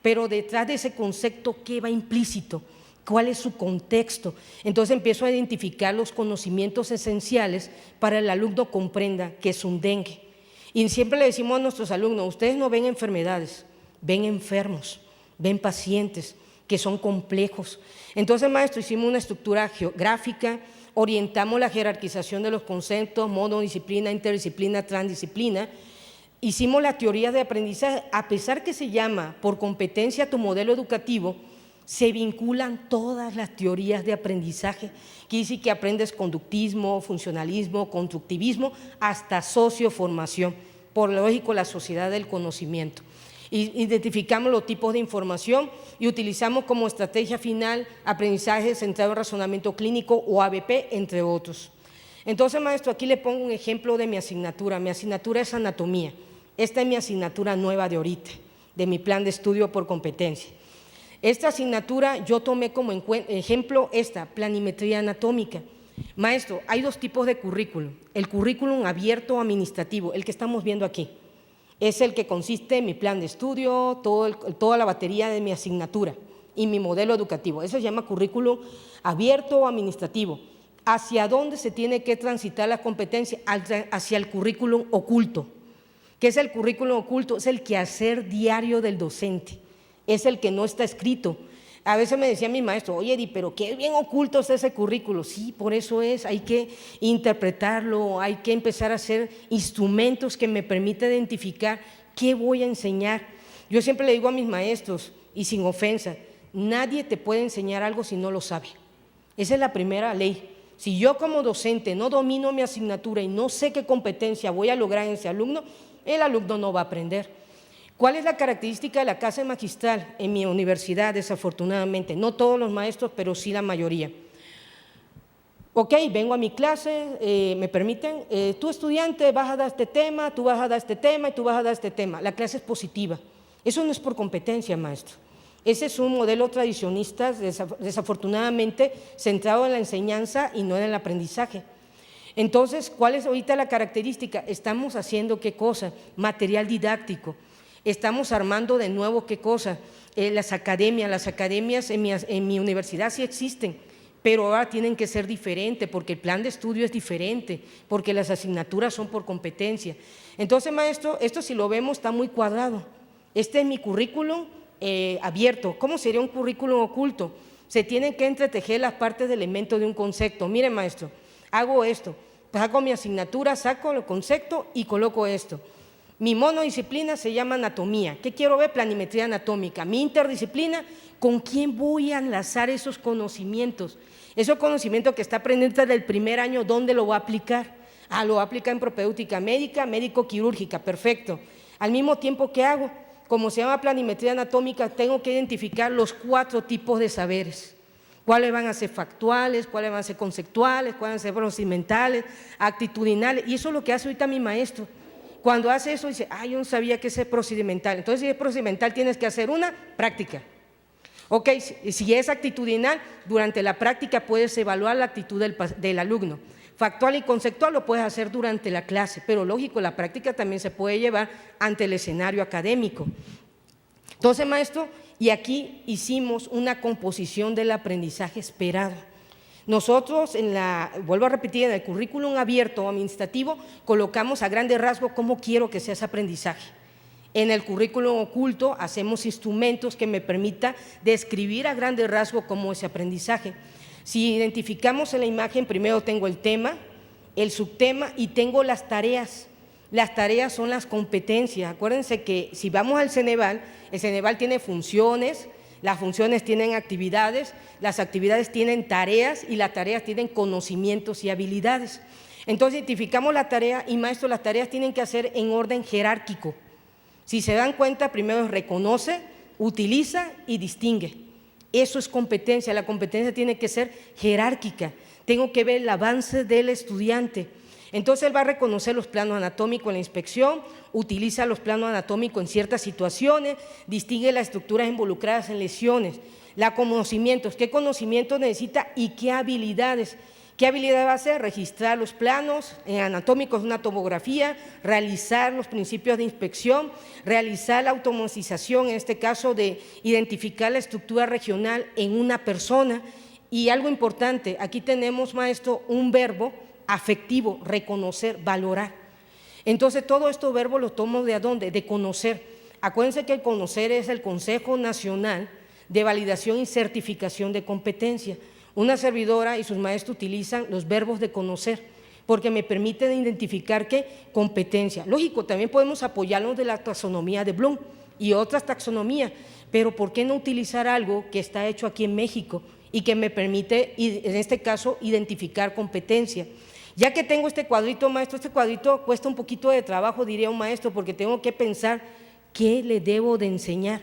pero detrás de ese concepto, ¿qué va implícito? ¿Cuál es su contexto? Entonces empiezo a identificar los conocimientos esenciales para que el alumno comprenda que es un dengue. Y siempre le decimos a nuestros alumnos, ustedes no ven enfermedades, ven enfermos, ven pacientes que son complejos. Entonces, maestro, hicimos una estructura geográfica, orientamos la jerarquización de los conceptos, monodisciplina, interdisciplina, transdisciplina. Hicimos la teoría de aprendizaje, a pesar que se llama por competencia tu modelo educativo, se vinculan todas las teorías de aprendizaje, que dice que aprendes conductismo, funcionalismo, constructivismo, hasta socioformación, por lógico la sociedad del conocimiento. Identificamos los tipos de información y utilizamos como estrategia final aprendizaje centrado en razonamiento clínico o ABP, entre otros. Entonces, maestro, aquí le pongo un ejemplo de mi asignatura. Mi asignatura es anatomía. Esta es mi asignatura nueva de ahorita, de mi plan de estudio por competencia. Esta asignatura yo tomé como ejemplo esta, planimetría anatómica. Maestro, hay dos tipos de currículum. El currículum abierto administrativo, el que estamos viendo aquí. Es el que consiste en mi plan de estudio, toda la batería de mi asignatura y mi modelo educativo. Eso se llama currículum abierto administrativo. ¿Hacia dónde se tiene que transitar la competencia? Hacia el currículum oculto. ¿Qué es el currículum oculto? Es el quehacer diario del docente, es el que no está escrito. A veces me decía mi maestro, oye, Edi, pero qué bien oculto es ese currículo. Sí, por eso es, hay que interpretarlo, hay que empezar a hacer instrumentos que me permitan identificar qué voy a enseñar. Yo siempre le digo a mis maestros, y sin ofensa, nadie te puede enseñar algo si no lo sabe. Esa es la primera ley. Si yo como docente no domino mi asignatura y no sé qué competencia voy a lograr en ese alumno, el alumno no va a aprender. ¿Cuál es la característica de la clase magistral en mi universidad? Desafortunadamente, no todos los maestros, pero sí la mayoría. Ok, vengo a mi clase, me permiten, tú estudiante vas a dar este tema, tú vas a dar este tema y tú vas a dar este tema. La clase es positiva. Eso no es por competencia, maestro. Ese es un modelo tradicionista, desafortunadamente, centrado en la enseñanza y no en el aprendizaje. Entonces, ¿cuál es ahorita la característica? Estamos haciendo ¿qué cosa? Material didáctico. Estamos armando de nuevo ¿qué cosa? Las academias en mi universidad sí existen, pero ahora tienen que ser diferentes porque el plan de estudio es diferente, porque las asignaturas son por competencia. Entonces, maestro, esto si lo vemos está muy cuadrado. Este es mi currículum abierto. ¿Cómo sería un currículum oculto? Se tienen que entretejer las partes de elementos de un concepto. Mire, maestro, hago esto, pues hago mi asignatura, saco el concepto y coloco esto. Mi monodisciplina se llama anatomía. ¿Qué quiero ver? Planimetría anatómica. Mi interdisciplina, ¿con quién voy a enlazar esos conocimientos? Esos conocimientos que está aprendiendo desde el primer año, ¿dónde lo va a aplicar? Lo va a aplicar en propedéutica médica, médico-quirúrgica, perfecto. Al mismo tiempo, ¿qué hago? Como se llama planimetría anatómica, tengo que identificar los 4 tipos de saberes. ¿Cuáles van a ser factuales? ¿Cuáles van a ser conceptuales? ¿Cuáles van a ser procedimentales? Actitudinales. Y eso es lo que hace ahorita mi maestro. Cuando hace eso, dice, yo no sabía que es procedimental. Entonces, si es procedimental, tienes que hacer una práctica. Ok, si es actitudinal, durante la práctica puedes evaluar la actitud del alumno. Factual y conceptual lo puedes hacer durante la clase, pero lógico, la práctica también se puede llevar ante el escenario académico. Entonces, maestro, y aquí hicimos una composición del aprendizaje esperado. Nosotros, vuelvo a repetir, en el currículum abierto o administrativo, colocamos a grandes rasgos cómo quiero que sea ese aprendizaje. En el currículum oculto hacemos instrumentos que me permitan describir a grandes rasgos cómo ese aprendizaje. Si identificamos en la imagen, primero tengo el tema, el subtema y tengo las tareas. Las tareas son las competencias. Acuérdense que si vamos al Ceneval, el Ceneval tiene funciones, las funciones tienen actividades, las actividades tienen tareas y las tareas tienen conocimientos y habilidades. Entonces identificamos la tarea y, maestro, las tareas tienen que hacer en orden jerárquico. Si se dan cuenta, primero reconoce, utiliza y distingue. Eso es competencia. La competencia tiene que ser jerárquica. Tengo que ver el avance del estudiante. Entonces, él va a reconocer los planos anatómicos en la inspección, utiliza los planos anatómicos en ciertas situaciones, distingue las estructuras involucradas en lesiones, los conocimientos, qué conocimientos necesita y qué habilidades. ¿Qué habilidad va a hacer? Registrar los planos anatómicos, una tomografía, realizar los principios de inspección, realizar la automatización, en este caso de identificar la estructura regional en una persona. Y algo importante, aquí tenemos, maestro, un verbo afectivo, reconocer, valorar. Entonces, todos estos verbos los tomo ¿de dónde? De conocer. Acuérdense que el conocer es el Consejo Nacional de Validación y Certificación de Competencia. Una servidora y sus maestros utilizan los verbos de conocer porque me permiten identificar qué competencia. Lógico, también podemos apoyarnos de la taxonomía de Bloom y otras taxonomías, pero ¿por qué no utilizar algo que está hecho aquí en México y que me permite, en este caso, identificar competencia? Ya que tengo este cuadrito, maestro, este cuadrito cuesta un poquito de trabajo, diría un maestro, porque tengo que pensar qué le debo de enseñar.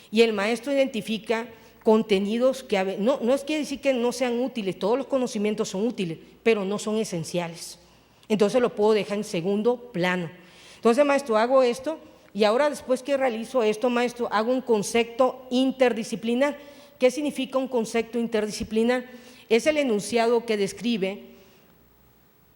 Y el maestro identifica contenidos que no es que decir que no sean útiles, todos los conocimientos son útiles, pero no son esenciales. Entonces lo puedo dejar en segundo plano. Entonces, maestro, hago esto y ahora después que realizo esto, maestro, hago un concepto interdisciplinar. ¿Qué significa un concepto interdisciplinar? Es el enunciado que describe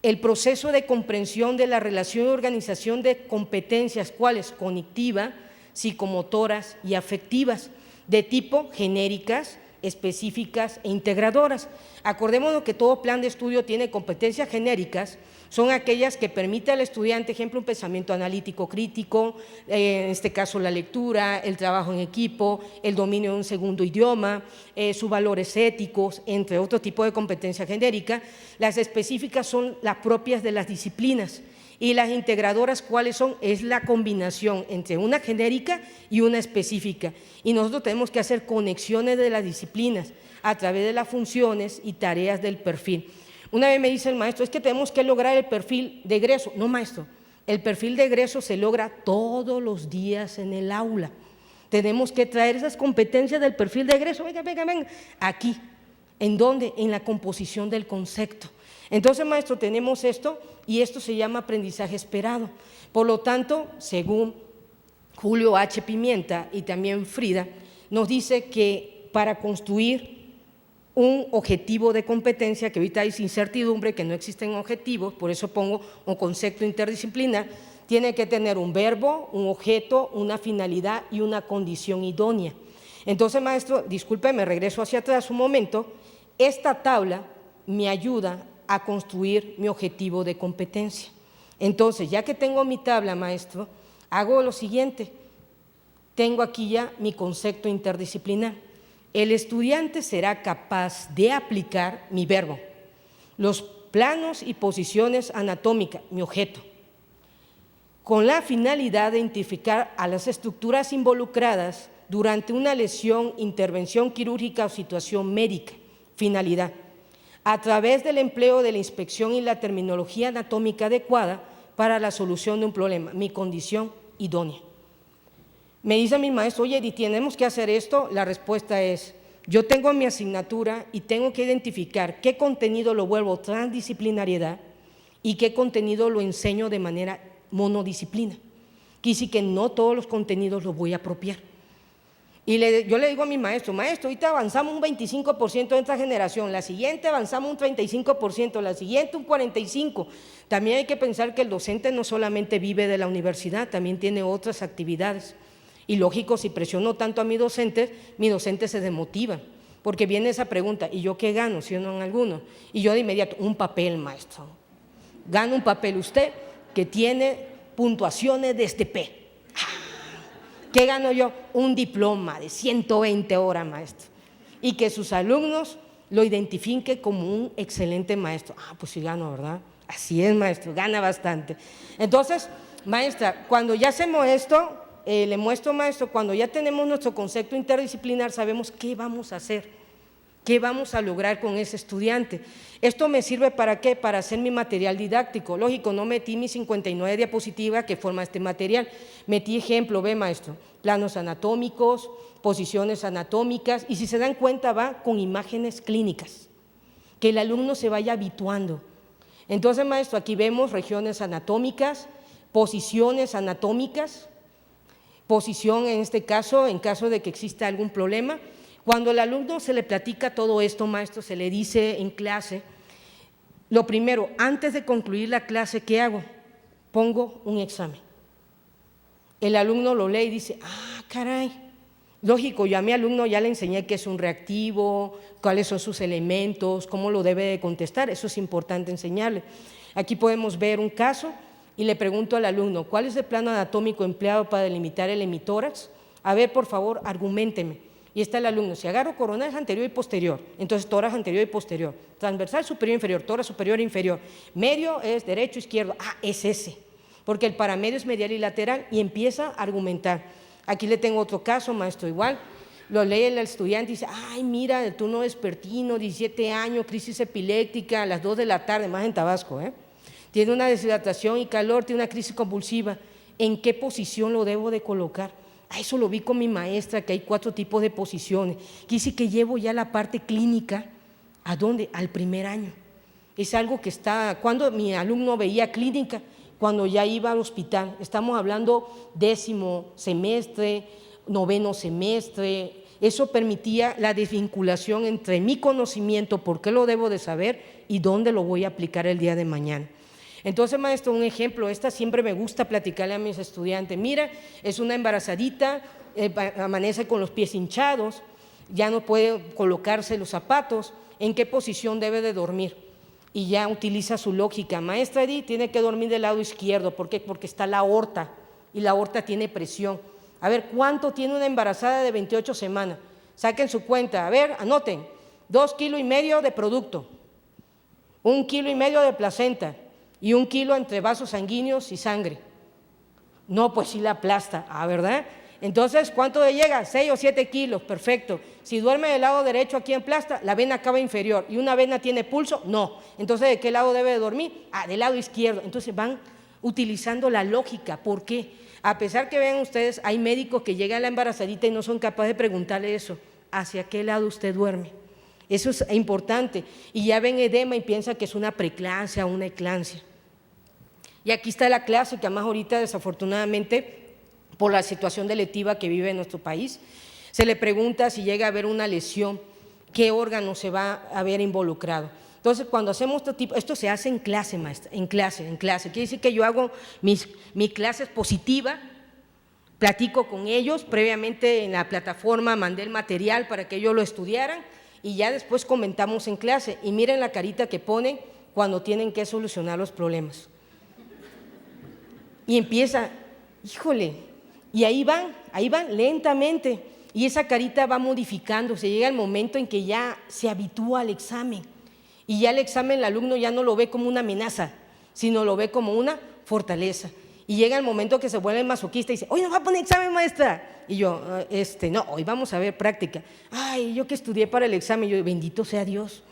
el proceso de comprensión de la relación y organización de competencias, ¿cuáles? Cognitiva, psicomotoras y afectivas, de tipo genéricas, específicas e integradoras. Acordémonos que todo plan de estudio tiene competencias genéricas, son aquellas que permiten al estudiante, ejemplo, un pensamiento analítico crítico, en este caso la lectura, el trabajo en equipo, el dominio de un segundo idioma, sus valores éticos, entre otro tipo de competencias genéricas. Las específicas son las propias de las disciplinas. Y las integradoras, ¿cuáles son? Es la combinación entre una genérica y una específica. Y nosotros tenemos que hacer conexiones de las disciplinas a través de las funciones y tareas del perfil. Una vez me dice el maestro, es que tenemos que lograr el perfil de egreso. No, maestro, el perfil de egreso se logra todos los días en el aula. Tenemos que traer esas competencias del perfil de egreso, venga, aquí. ¿En dónde? En la composición del concepto. Entonces, maestro, tenemos esto y esto se llama aprendizaje esperado. Por lo tanto, según Julio H. Pimienta y también Frida, nos dice que para construir un objetivo de competencia, que ahorita hay incertidumbre, que no existen objetivos, por eso pongo un concepto interdisciplinar, tiene que tener un verbo, un objeto, una finalidad y una condición idónea. Entonces, maestro, disculpe, me regreso hacia atrás un momento, esta tabla me ayuda a construir mi objetivo de competencia. Entonces, ya que tengo mi tabla, maestro, hago lo siguiente, tengo aquí ya mi concepto interdisciplinar. El estudiante será capaz de aplicar mi verbo, los planos y posiciones anatómicas, mi objeto, con la finalidad de identificar a las estructuras involucradas durante una lesión, intervención quirúrgica o situación médica. Finalidad: a través del empleo de la inspección y la terminología anatómica adecuada para la solución de un problema, mi condición idónea. Me dice mi maestro, oye, ¿y tenemos que hacer esto? La respuesta es, yo tengo mi asignatura y tengo que identificar qué contenido lo vuelvo transdisciplinariedad y qué contenido lo enseño de manera monodisciplina. Quiere que no todos los contenidos los voy a apropiar. Y yo le digo a mi maestro, ahorita avanzamos un 25% en esta generación, la siguiente avanzamos un 35%, la siguiente un 45%. También hay que pensar que el docente no solamente vive de la universidad, también tiene otras actividades. Y lógico, si presiono tanto a mi docente se desmotiva, porque viene esa pregunta, ¿y yo qué gano? ¿Sí o no en alguno? Y yo de inmediato, un papel, maestro. Gana un papel usted que tiene puntuaciones de este P. ¿Qué gano yo? Un diploma de 120 horas, maestro. Y que sus alumnos lo identifiquen como un excelente maestro. Pues sí gano, ¿verdad? Así es, maestro, gana bastante. Entonces, maestra, cuando ya hacemos esto, le muestro, maestro, cuando ya tenemos nuestro concepto interdisciplinar, sabemos qué vamos a hacer, qué vamos a lograr con ese estudiante. ¿Esto me sirve para qué? Para hacer mi material didáctico. Lógico, no metí mis 59 diapositivas que forma este material. Metí ejemplo, ve, maestro, planos anatómicos, posiciones anatómicas, y si se dan cuenta va con imágenes clínicas, que el alumno se vaya habituando. Entonces, maestro, aquí vemos regiones anatómicas, posiciones anatómicas, posición en este caso, en caso de que exista algún problema. Cuando al alumno se le platica todo esto, maestro, se le dice en clase, lo primero, antes de concluir la clase, ¿qué hago? Pongo un examen. El alumno lo lee y dice, caray, lógico, yo a mi alumno ya le enseñé qué es un reactivo, cuáles son sus elementos, cómo lo debe de contestar, eso es importante enseñarle. Aquí podemos ver un caso y le pregunto al alumno, ¿cuál es el plano anatómico empleado para delimitar el hemitórax? A ver, por favor, arguménteme. Y está el alumno, si agarro coronal es anterior y posterior, entonces tórax anterior y posterior, transversal superior e inferior, tórax superior e inferior, medio es derecho, izquierdo, es ese, porque el paramedio es medial y lateral, y empieza a argumentar. Aquí le tengo otro caso, maestro, igual, lo lee el estudiante y dice, mira, el turno vespertino, 17 años, crisis epiléptica, a las 2 de la tarde, más en Tabasco, tiene una deshidratación y calor, tiene una crisis convulsiva, ¿en qué posición lo debo de colocar? Eso lo vi con mi maestra, que hay 4 tipos de posiciones. Quise que llevo ya la parte clínica, ¿a dónde? Al primer año. Es algo que está, cuando mi alumno veía clínica, cuando ya iba al hospital, estamos hablando 10º semestre, 9º semestre, eso permitía la desvinculación entre mi conocimiento, por qué lo debo de saber y dónde lo voy a aplicar el día de mañana. Entonces, maestro, un ejemplo, esta siempre me gusta platicarle a mis estudiantes, mira, es una embarazadita, amanece con los pies hinchados, ya no puede colocarse los zapatos, ¿en qué posición debe de dormir? Y ya utiliza su lógica, maestra Edith, tiene que dormir del lado izquierdo, ¿por qué? Porque está la aorta, y la aorta tiene presión. A ver, ¿cuánto tiene una embarazada de 28 semanas? Saquen su cuenta, a ver, anoten, 2,5 kilos de producto, 1,5 kilos de placenta, y 1 kilo entre vasos sanguíneos y sangre. No, pues sí la aplasta, ¿verdad? Entonces, ¿cuánto le llega? 6 o 7 kilos, perfecto. Si duerme del lado derecho, aquí aplasta, la vena cava inferior. ¿Y una vena tiene pulso? No. Entonces, ¿de qué lado debe de dormir? Del lado izquierdo. Entonces van utilizando la lógica. ¿Por qué? A pesar que vean ustedes, hay médicos que llegan a la embarazadita y no son capaces de preguntarle eso. ¿Hacia qué lado usted duerme? Eso es importante. Y ya ven edema y piensa que es una preeclampsia o una eclampsia. Y aquí está la clásica, más ahorita desafortunadamente por la situación delictiva que vive en nuestro país. Se le pregunta si llega a haber una lesión, qué órgano se va a ver involucrado. Entonces, cuando hacemos este tipo, esto se hace en clase, maestra, en clase. Quiere decir que yo hago mi clase expositiva, platico con ellos, previamente en la plataforma mandé el material para que ellos lo estudiaran y ya después comentamos en clase. Y miren la carita que ponen cuando tienen que solucionar los problemas. Y empieza, híjole, y ahí van lentamente, y esa carita va modificándose, llega el momento en que ya se habitúa al examen, y ya el examen el alumno ya no lo ve como una amenaza, sino lo ve como una fortaleza. Y llega el momento que se vuelve masoquista y dice, hoy nos va a poner examen, maestra. Y yo, no, hoy vamos a ver práctica. Ay, yo que estudié para el examen, yo, bendito sea Dios.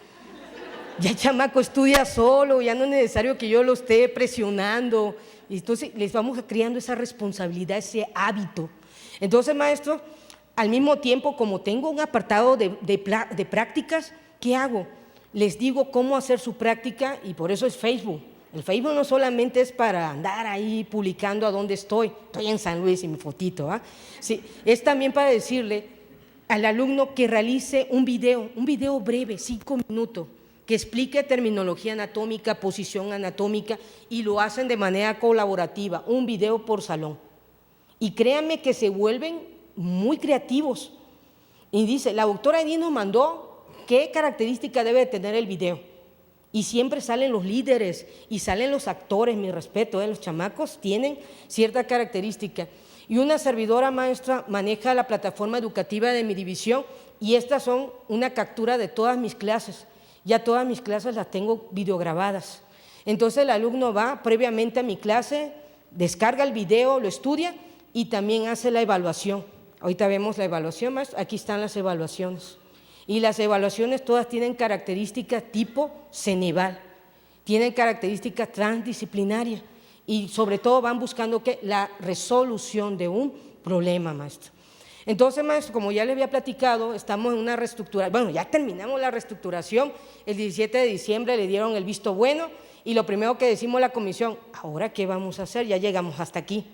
Ya el chamaco estudia solo, ya no es necesario que yo lo esté presionando. Y entonces les vamos criando esa responsabilidad, ese hábito. Entonces, maestro, al mismo tiempo, como tengo un apartado de prácticas, ¿qué hago? Les digo cómo hacer su práctica y por eso es Facebook. El Facebook no solamente es para andar ahí publicando a dónde estoy en San Luis y mi fotito, ¿ah? Sí, es también para decirle al alumno que realice un video breve, 5 minutos, que explique terminología anatómica, posición anatómica y lo hacen de manera colaborativa, un video por salón. Y créanme que se vuelven muy creativos. Y dice, la doctora Edith nos mandó qué característica debe tener el video. Y siempre salen los líderes y salen los actores, mi respeto, los chamacos tienen cierta característica. Y una servidora maestra maneja la plataforma educativa de mi división y estas son una captura de todas mis clases. Ya todas mis clases las tengo videograbadas. Entonces el alumno va previamente a mi clase, descarga el video, lo estudia y también hace la evaluación. Ahorita vemos la evaluación, maestro, aquí están las evaluaciones. Y las evaluaciones todas tienen características tipo Ceneval, tienen características transdisciplinarias y sobre todo van buscando la resolución de un problema, maestro. Entonces, maestro, como ya le había platicado, estamos en una reestructuración, bueno, ya terminamos la reestructuración, el 17 de diciembre le dieron el visto bueno y lo primero que decimos la comisión, ¿ahora qué vamos a hacer? Ya llegamos hasta aquí.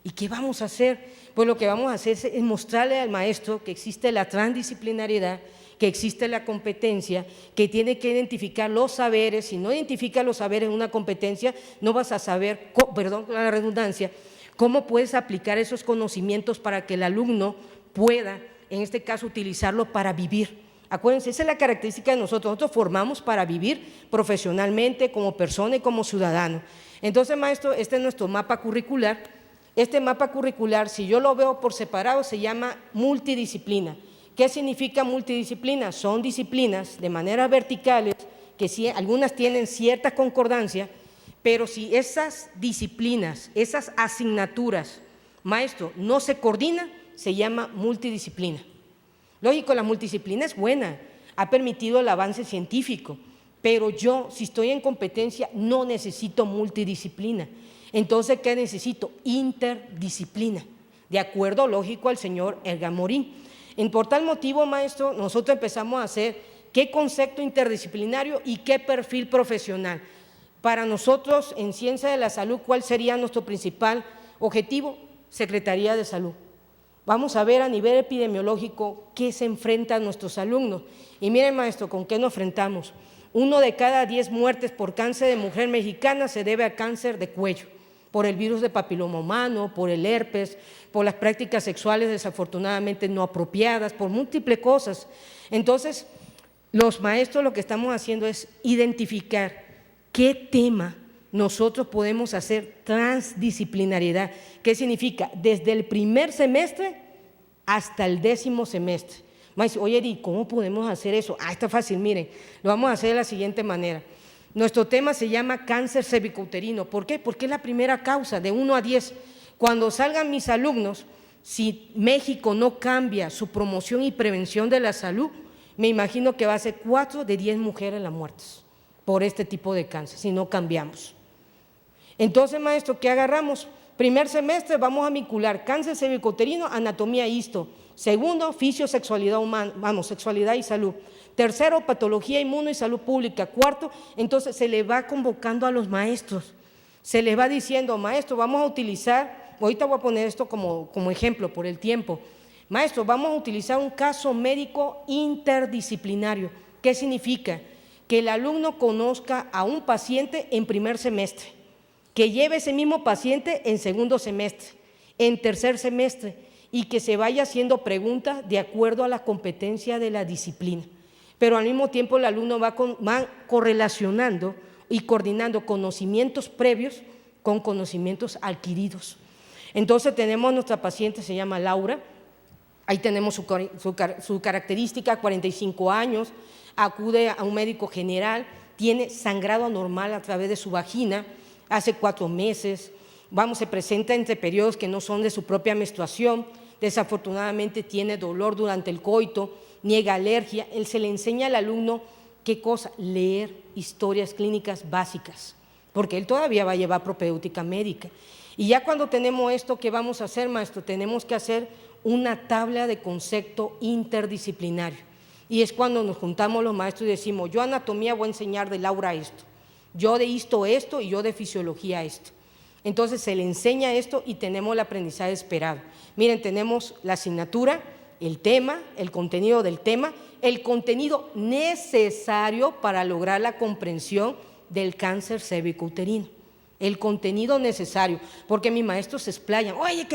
¿Y qué vamos a hacer? Pues lo que vamos a hacer es mostrarle al maestro que existe la transdisciplinariedad, que existe la competencia, que tiene que identificar los saberes. Si no identifica los saberes en una competencia, no vas a saber, perdón la redundancia, cómo puedes aplicar esos conocimientos para que el alumno pueda, en este caso, utilizarlo para vivir. Acuérdense, esa es la característica de nosotros formamos para vivir profesionalmente, como persona y como ciudadano. Entonces, maestro, este es nuestro mapa curricular. Este mapa curricular, si yo lo veo por separado, se llama multidisciplina. ¿Qué significa multidisciplina? Son disciplinas de manera verticales, que sí, algunas tienen cierta concordancia, pero si esas disciplinas, esas asignaturas, maestro, no se coordinan, se llama multidisciplina. Lógico, la multidisciplina es buena, ha permitido el avance científico, pero yo, si estoy en competencia, no necesito multidisciplina. Entonces, ¿qué necesito? Interdisciplina, de acuerdo, lógico, al señor Edgar Morin. Por tal motivo, maestro, nosotros empezamos a hacer qué concepto interdisciplinario y qué perfil profesional. Para nosotros, en Ciencia de la Salud, ¿cuál sería nuestro principal objetivo? Secretaría de Salud. Vamos a ver a nivel epidemiológico qué se enfrentan nuestros alumnos. Y miren, maestro, ¿con qué nos enfrentamos? 1 de cada 10 muertes por cáncer de mujer mexicana se debe a cáncer de cuello, por el virus de papiloma humano, por el herpes, por las prácticas sexuales desafortunadamente no apropiadas, por múltiples cosas. Entonces, los maestros lo que estamos haciendo es identificar qué tema nosotros podemos hacer transdisciplinariedad. ¿Qué significa? Desde el primer semestre hasta el 10º semestre. Maestro, oye, Edith, ¿cómo podemos hacer eso? Está fácil, miren, lo vamos a hacer de la siguiente manera. Nuestro tema se llama cáncer cervicouterino. ¿Por qué? Porque es la primera causa, de 1 a 10. Cuando salgan mis alumnos, si México no cambia su promoción y prevención de la salud, me imagino que va a ser 4 de 10 mujeres las muertes por este tipo de cáncer, si no cambiamos. Entonces, maestro, ¿qué agarramos? Primer semestre vamos a vincular cáncer cervicouterino, anatomía histo. Segundo, fisiosexualidad humana, sexualidad y salud. Tercero, patología inmuno y salud pública. Cuarto, entonces se le va convocando a los maestros. Se les va diciendo, maestro, vamos a utilizar, ahorita voy a poner esto como ejemplo por el tiempo. Maestro, vamos a utilizar un caso médico interdisciplinario. ¿Qué significa? Que el alumno conozca a un paciente en primer semestre, que lleve ese mismo paciente en segundo semestre, en tercer semestre, y que se vaya haciendo preguntas de acuerdo a la competencia de la disciplina. Pero al mismo tiempo el alumno va correlacionando y coordinando conocimientos previos con conocimientos adquiridos. Entonces tenemos nuestra paciente, se llama Laura, ahí tenemos su característica, 45 años, acude a un médico general, tiene sangrado anormal a través de su vagina, hace 4 meses, se presenta entre periodos que no son de su propia menstruación, desafortunadamente tiene dolor durante el coito, niega alergia. Él se le enseña al alumno qué cosa, leer historias clínicas básicas, porque él todavía va a llevar propedéutica médica. Y ya cuando tenemos esto, ¿qué vamos a hacer, maestro? Tenemos que hacer una tabla de concepto interdisciplinario. Y es cuando nos juntamos los maestros y decimos, yo anatomía voy a enseñar de Laura esto, yo de histo esto y yo de fisiología esto. Entonces se le enseña esto y tenemos el aprendizaje esperado. Miren, tenemos la asignatura, el tema, el contenido del tema, el contenido necesario para lograr la comprensión del cáncer cérvico-uterino. El contenido necesario, porque mis maestros se explayan. Oye,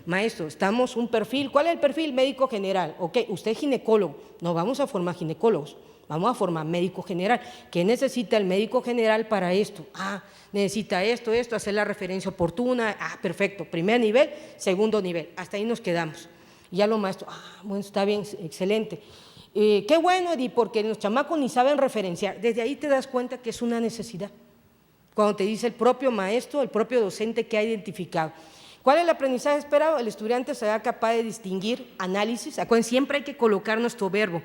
maestro, estamos un perfil, ¿cuál es el perfil? Médico general. Ok, usted es ginecólogo, no vamos a formar ginecólogos, vamos a formar médico general. ¿Qué necesita el médico general para esto? Necesita esto, hacer la referencia oportuna. Perfecto, primer nivel, segundo nivel, hasta ahí nos quedamos. Y ya los maestros, bueno, está bien, excelente. Qué bueno, Eddie, porque los chamacos ni saben referenciar. Desde ahí te das cuenta que es una necesidad. Cuando te dice el propio maestro, el propio docente que ha identificado. ¿Cuál es el aprendizaje esperado? El estudiante será capaz de distinguir análisis. Acuérdense, siempre hay que colocar nuestro verbo.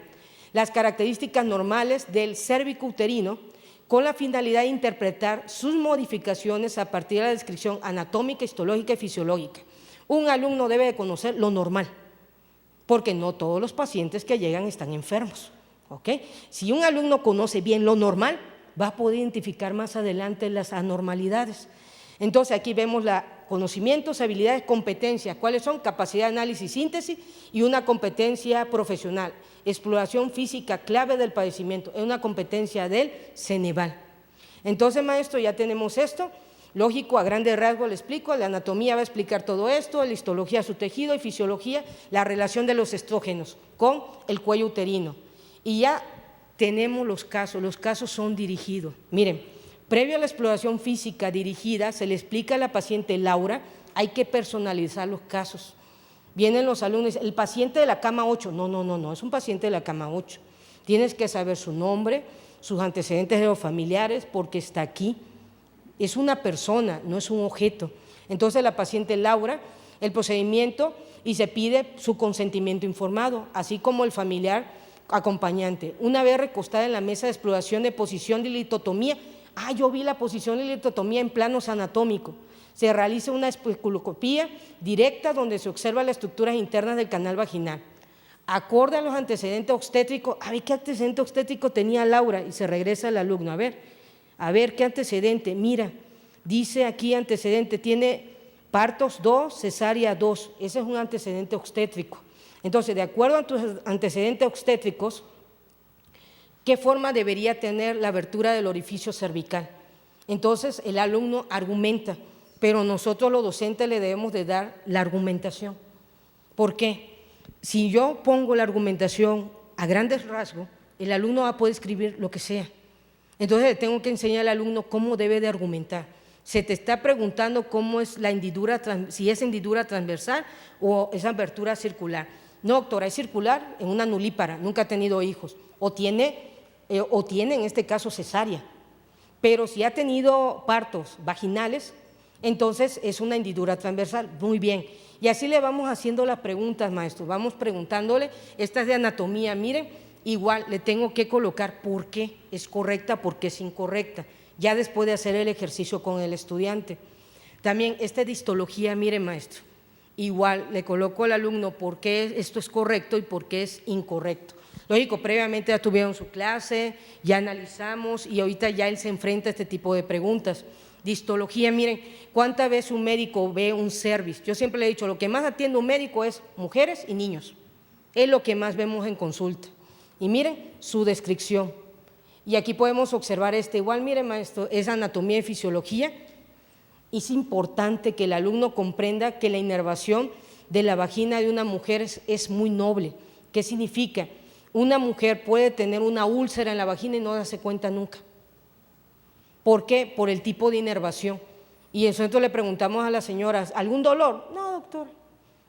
Las características normales del cérvico-uterino con la finalidad de interpretar sus modificaciones a partir de la descripción anatómica, histológica y fisiológica. Un alumno debe de conocer lo normal, porque no todos los pacientes que llegan están enfermos. ¿Okay? Si un alumno conoce bien lo normal, va a poder identificar más adelante las anormalidades. Entonces aquí vemos los conocimientos, habilidades, competencias. ¿Cuáles son? Capacidad de análisis y síntesis y una competencia profesional. Exploración física clave del padecimiento, es una competencia del Ceneval. Entonces, maestro, ya tenemos esto. Lógico, a grandes rasgos le explico, la anatomía va a explicar todo esto, la histología, su tejido y fisiología, la relación de los estrógenos con el cuello uterino. Y ya tenemos los casos son dirigidos. Miren, previo a la exploración física dirigida, se le explica a la paciente Laura, hay que personalizar los casos. Vienen los alumnos, el paciente de la cama 8, no, es un paciente de la cama 8. Tienes que saber su nombre, sus antecedentes de los familiares, porque está aquí. Es una persona, no es un objeto. Entonces la paciente Laura, el procedimiento y se pide su consentimiento informado, así como el familiar acompañante. Una vez recostada en la mesa de exploración de posición de litotomía, yo vi la posición de litotomía en planos anatómicos. Se realiza una especuloscopía directa donde se observa las estructuras internas del canal vaginal. Acorde a los antecedentes obstétricos, ¿qué antecedente obstétrico tenía Laura? Y se regresa al alumno, a ver qué antecedente. Mira, dice aquí antecedente, tiene partos 2, cesárea 2, ese es un antecedente obstétrico. Entonces, de acuerdo a tus antecedentes obstétricos, ¿qué forma debería tener la abertura del orificio cervical? Entonces, el alumno argumenta, pero nosotros los docentes le debemos de dar la argumentación. ¿Por qué? Si yo pongo la argumentación a grandes rasgos, el alumno va a poder escribir lo que sea. Entonces, le tengo que enseñar al alumno cómo debe de argumentar. Se te está preguntando cómo es la hendidura, si es hendidura transversal o es abertura circular. No, doctora, es circular en una nulípara, nunca ha tenido hijos, o tiene en este caso cesárea, pero si ha tenido partos vaginales, entonces es una hendidura transversal. Muy bien, y así le vamos haciendo las preguntas, maestro, vamos preguntándole, esta es de anatomía, miren, igual le tengo que colocar por qué es correcta, por qué es incorrecta, ya después de hacer el ejercicio con el estudiante. También esta de histología, miren, maestro, igual le coloco al alumno por qué esto es correcto y por qué es incorrecto. Lógico, previamente ya tuvieron su clase, ya analizamos y ahorita ya él se enfrenta a este tipo de preguntas. De histología, miren, ¿cuántas veces un médico ve un cervix? Yo siempre le he dicho, lo que más atiende un médico es mujeres y niños, es lo que más vemos en consulta. Y miren su descripción. Y aquí podemos observar igual, miren, maestro, es anatomía y fisiología. Es importante que el alumno comprenda que la inervación de la vagina de una mujer es muy noble. ¿Qué significa? Una mujer puede tener una úlcera en la vagina y no darse cuenta nunca. ¿Por qué? Por el tipo de inervación. Y nosotros le preguntamos a las señoras, ¿algún dolor? No, doctor,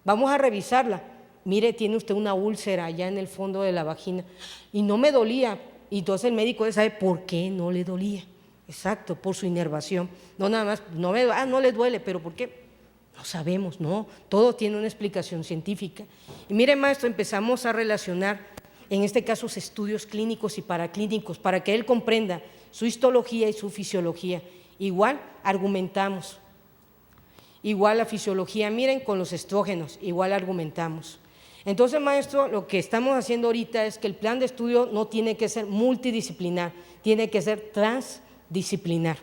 vamos a revisarla. Mire, tiene usted una úlcera allá en el fondo de la vagina y no me dolía. Y entonces el médico sabe por qué no le dolía. Exacto, por su inervación. No nada más, no le duele, pero ¿por qué? Lo sabemos, no, todo tiene una explicación científica. Y mire, maestro, empezamos a relacionar, en este caso, estudios clínicos y paraclínicos, para que él comprenda su histología y su fisiología. Igual argumentamos, igual la fisiología, miren, con los estrógenos, igual argumentamos. Entonces, maestro, lo que estamos haciendo ahorita es que el plan de estudio no tiene que ser multidisciplinar, tiene que ser transdisciplinar.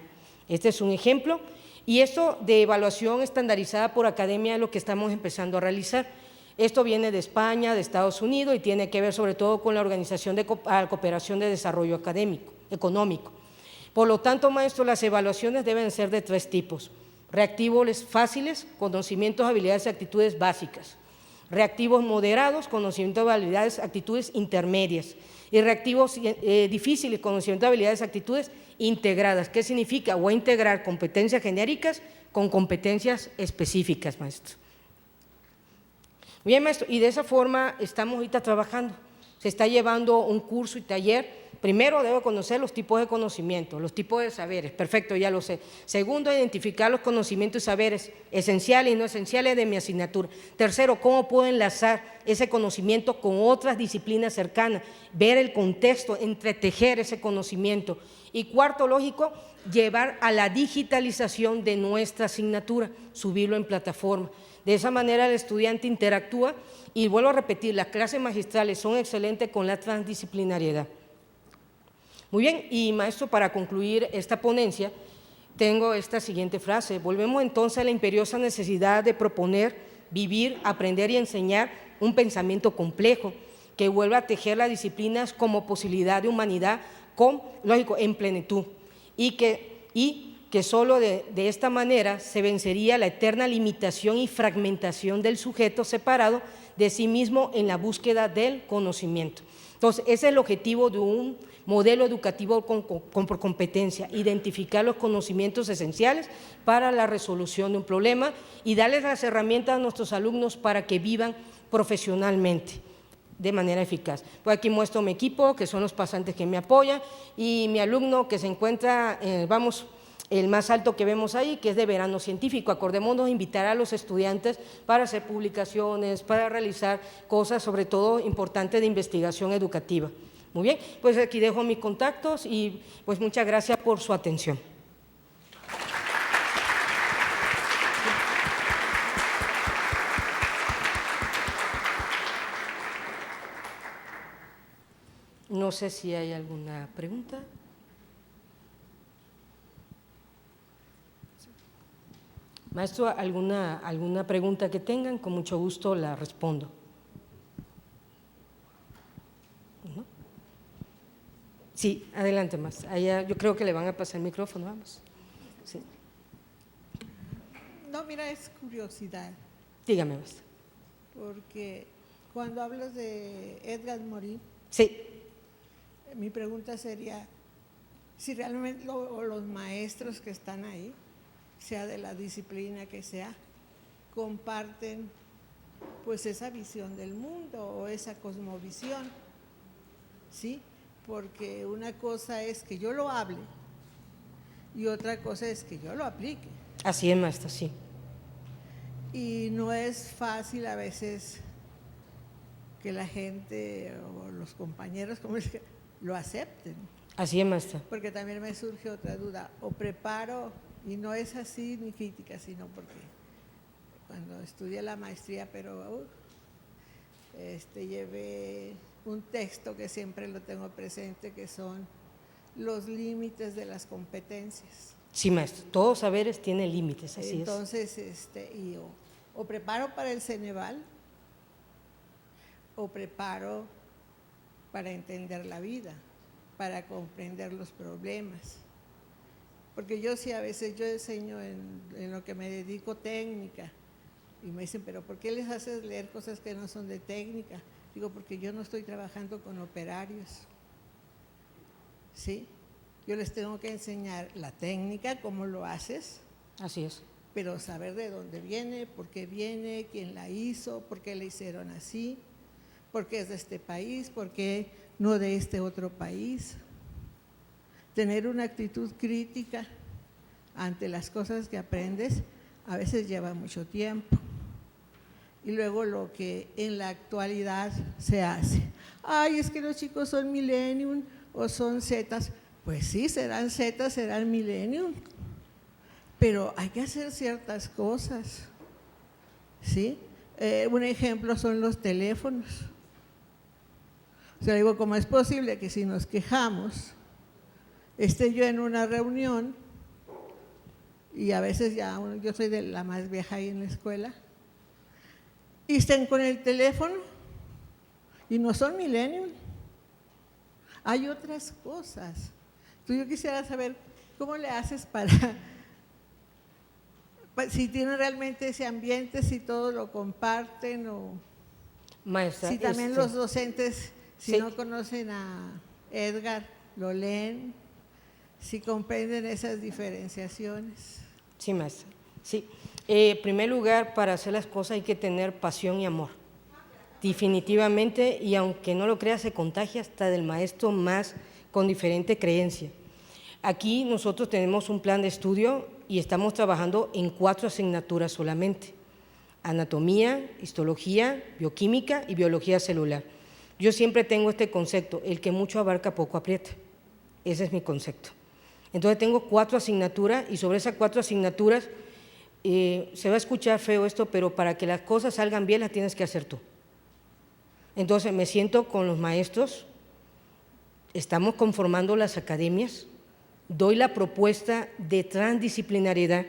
Este es un ejemplo. Y esto de evaluación estandarizada por academia es lo que estamos empezando a realizar. Esto viene de España, de Estados Unidos, y tiene que ver sobre todo con la Organización de Cooperación de Desarrollo Económico. Por lo tanto, maestro, las evaluaciones deben ser de 3 tipos: reactivos fáciles, conocimientos, habilidades y actitudes básicas; reactivos moderados, conocimientos, habilidades, actitudes intermedias; y reactivos difíciles, conocimientos, habilidades, actitudes integradas. ¿Qué significa? Voy a integrar competencias genéricas con competencias específicas, maestro. Bien, maestro, y de esa forma estamos ahorita trabajando. Se está llevando un curso y taller. Primero, debo conocer los tipos de conocimiento, los tipos de saberes. Perfecto, ya lo sé. Segundo, identificar los conocimientos y saberes esenciales y no esenciales de mi asignatura. Tercero, cómo puedo enlazar ese conocimiento con otras disciplinas cercanas, ver el contexto, entretejer ese conocimiento. Y cuarto, lógico, llevar a la digitalización de nuestra asignatura, subirlo en plataforma. De esa manera el estudiante interactúa, y vuelvo a repetir, las clases magistrales son excelentes con la transdisciplinariedad. Muy bien, y maestro, para concluir esta ponencia, tengo esta siguiente frase: volvemos entonces a la imperiosa necesidad de proponer, vivir, aprender y enseñar un pensamiento complejo que vuelva a tejer las disciplinas como posibilidad de humanidad lógico, en plenitud, y que solo de esta manera se vencería la eterna limitación y fragmentación del sujeto separado de sí mismo en la búsqueda del conocimiento. Entonces, ese es el objetivo de un modelo educativo por competencia: identificar los conocimientos esenciales para la resolución de un problema y darles las herramientas a nuestros alumnos para que vivan profesionalmente de manera eficaz. Pues aquí muestro mi equipo, que son los pasantes que me apoyan, y mi alumno que se encuentra, el más alto que vemos ahí, que es de verano científico. Acordémonos invitar a los estudiantes para hacer publicaciones, para realizar cosas, sobre todo importantes, de investigación educativa. Muy bien, pues aquí dejo mis contactos y pues muchas gracias por su atención. No sé si hay alguna pregunta. Maestro, ¿alguna pregunta que tengan? Con mucho gusto la respondo. ¿No? Sí, adelante, más. Allá, yo creo que le van a pasar el micrófono, vamos. Sí. No, mira, es curiosidad. Dígame, maestro. Porque cuando hablas de Edgar Morin, sí, mi pregunta sería si realmente los maestros que están ahí, sea de la disciplina que sea, comparten pues esa visión del mundo o esa cosmovisión, ¿sí? Porque una cosa es que yo lo hable y otra cosa es que yo lo aplique. Así es, maestro, sí. Y no es fácil a veces que la gente o los compañeros, como es que lo acepten. Así es, maestra. Porque también me surge otra duda, o preparo, y no es así ni crítica, sino porque cuando estudié la maestría, pero llevé un texto que siempre lo tengo presente, que son los límites de las competencias. Sí, maestro, todos saberes tienen límites, así Entonces, o preparo para el Ceneval, o preparo para entender la vida, para comprender los problemas. Porque yo sí, a veces yo enseño en lo que me dedico técnica, y me dicen, pero ¿por qué les haces leer cosas que no son de técnica? Digo, porque yo no estoy trabajando con operarios, ¿sí? Yo les tengo que enseñar la técnica, cómo lo haces. Así es. Pero saber de dónde viene, por qué viene, quién la hizo, por qué la hicieron así, por qué es de este país, por qué no de este otro país. tener una actitud crítica ante las cosas que aprendes a veces lleva mucho tiempo. Y luego lo que en la actualidad se hace. Ay, es que los chicos son millennium o son zetas. Pues sí, serán zetas, serán millennium. Pero hay que hacer ciertas cosas, ¿sí? Un ejemplo son los teléfonos. O sea, digo, ¿cómo es posible que si nos quejamos, esté yo en una reunión, y a veces yo soy de la más vieja ahí en la escuela, y estén con el teléfono y no son millennium? Hay otras cosas. Entonces yo quisiera saber cómo le haces para si tienen realmente ese ambiente, si todos lo comparten, o Maestra, si también los docentes, si sí. no conocen a Edgar, lo leen, si comprenden esas diferenciaciones. Sí, maestra. Sí. En primer lugar, para hacer las cosas hay que tener pasión y amor. Definitivamente, y aunque no lo creas, se contagia hasta del maestro más con diferente creencia. Aquí nosotros tenemos un plan de estudio y estamos trabajando en 4 asignaturas solamente: anatomía, histología, bioquímica y biología celular. Yo siempre tengo este concepto: el que mucho abarca, poco aprieta. Ese es mi concepto. Entonces tengo 4 asignaturas y sobre esas 4 asignaturas, se va a escuchar feo esto, pero para que las cosas salgan bien las tienes que hacer tú. Entonces me siento con los maestros, estamos conformando las academias, doy la propuesta de transdisciplinariedad,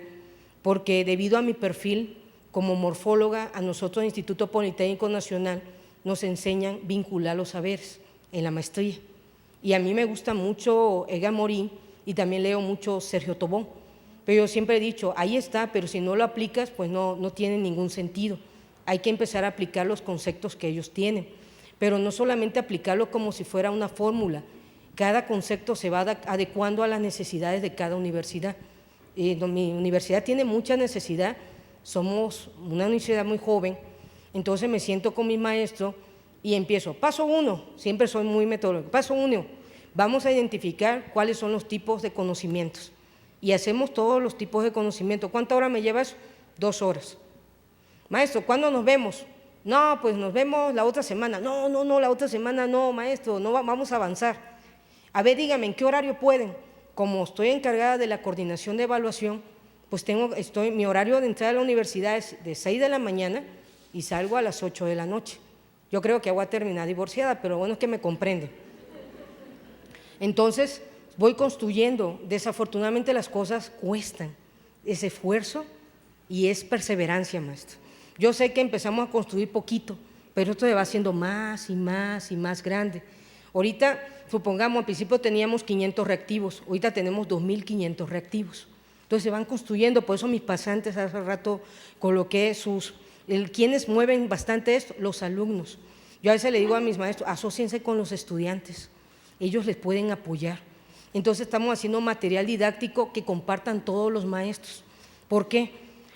porque debido a mi perfil como morfóloga, a nosotros en el Instituto Politécnico Nacional nos enseñan vincular los saberes en la maestría. Y a mí me gusta mucho Edgar Morin y también leo mucho Sergio Tobón. Pero yo siempre he dicho, ahí está, pero si no lo aplicas, pues no tiene ningún sentido. Hay que empezar a aplicar los conceptos que ellos tienen, pero no solamente aplicarlo como si fuera una fórmula. Cada concepto se va adecuando a las necesidades de cada universidad. Mi universidad tiene mucha necesidad, somos una universidad muy joven, entonces me siento con mi maestro y empiezo, paso 1, siempre soy muy metodológico, paso 1, vamos a identificar cuáles son los tipos de conocimientos y hacemos todos los tipos de conocimiento. ¿Cuántas horas me lleva eso? 2 horas. Maestro, ¿cuándo nos vemos? No, pues nos vemos la otra semana. No, la otra semana no, maestro, no vamos a avanzar. A ver, dígame, ¿en qué horario pueden? Como estoy encargada de la coordinación de evaluación, pues mi horario de entrada a la universidad es de 6 de la mañana y salgo a las 8 de la noche. Yo creo que voy a terminar divorciada, pero bueno, es que me comprende. Entonces, voy construyendo. Desafortunadamente las cosas cuestan, es esfuerzo y es perseverancia, maestro. Yo sé que empezamos a construir poquito, pero esto se va haciendo más y más y más grande. Ahorita, supongamos, al principio teníamos 500 reactivos, ahorita tenemos 2.500 reactivos. Entonces se van construyendo, por eso mis pasantes hace rato coloqué quienes mueven bastante esto, los alumnos. Yo a veces le digo a mis maestros, asóciense con los estudiantes, ellos les pueden apoyar. Entonces estamos haciendo material didáctico que compartan todos los maestros. ¿Por qué?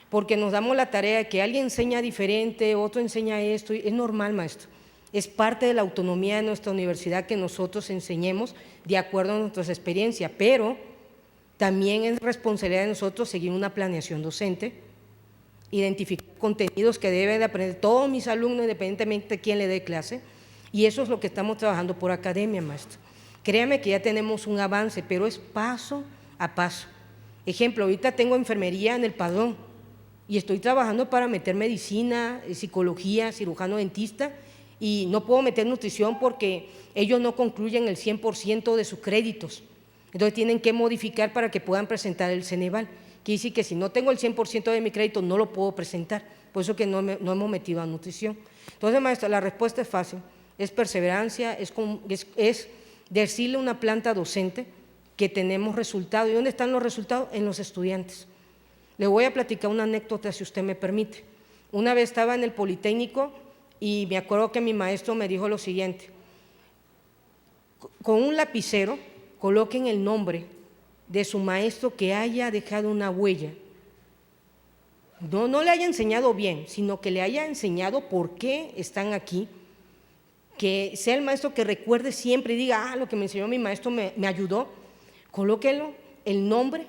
Porque nos damos la tarea de que alguien enseña diferente, otro enseña esto, y es normal, maestro. Es parte de la autonomía de nuestra universidad que nosotros enseñemos de acuerdo a nuestras experiencias, pero también es responsabilidad de nosotros seguir una planeación docente, identificar contenidos que deben de aprender todos mis alumnos, independientemente de quién le dé clase, y eso es lo que estamos trabajando por academia, maestro. Créame que ya tenemos un avance, pero es paso a paso. Ejemplo, ahorita tengo enfermería en el padrón y estoy trabajando para meter medicina, psicología, cirujano dentista, y no puedo meter nutrición porque ellos no concluyen el 100% de sus créditos. Entonces tienen que modificar para que puedan presentar el Ceneval. Quiere decir que si no tengo el 100% de mi crédito no lo puedo presentar, por eso que no hemos metido a nutrición. Entonces, maestra, la respuesta es fácil, es perseverancia, es decirle a una planta docente que tenemos resultados. ¿Y dónde están los resultados? En los estudiantes. Le voy a platicar una anécdota, si usted me permite. Una vez estaba en el Politécnico y me acuerdo que mi maestro me dijo lo siguiente: con un lapicero coloquen el nombre de su maestro que haya dejado una huella. No le haya enseñado bien, sino que le haya enseñado por qué están aquí, que sea el maestro que recuerde siempre y diga, lo que me enseñó mi maestro me ayudó. colóquelo el nombre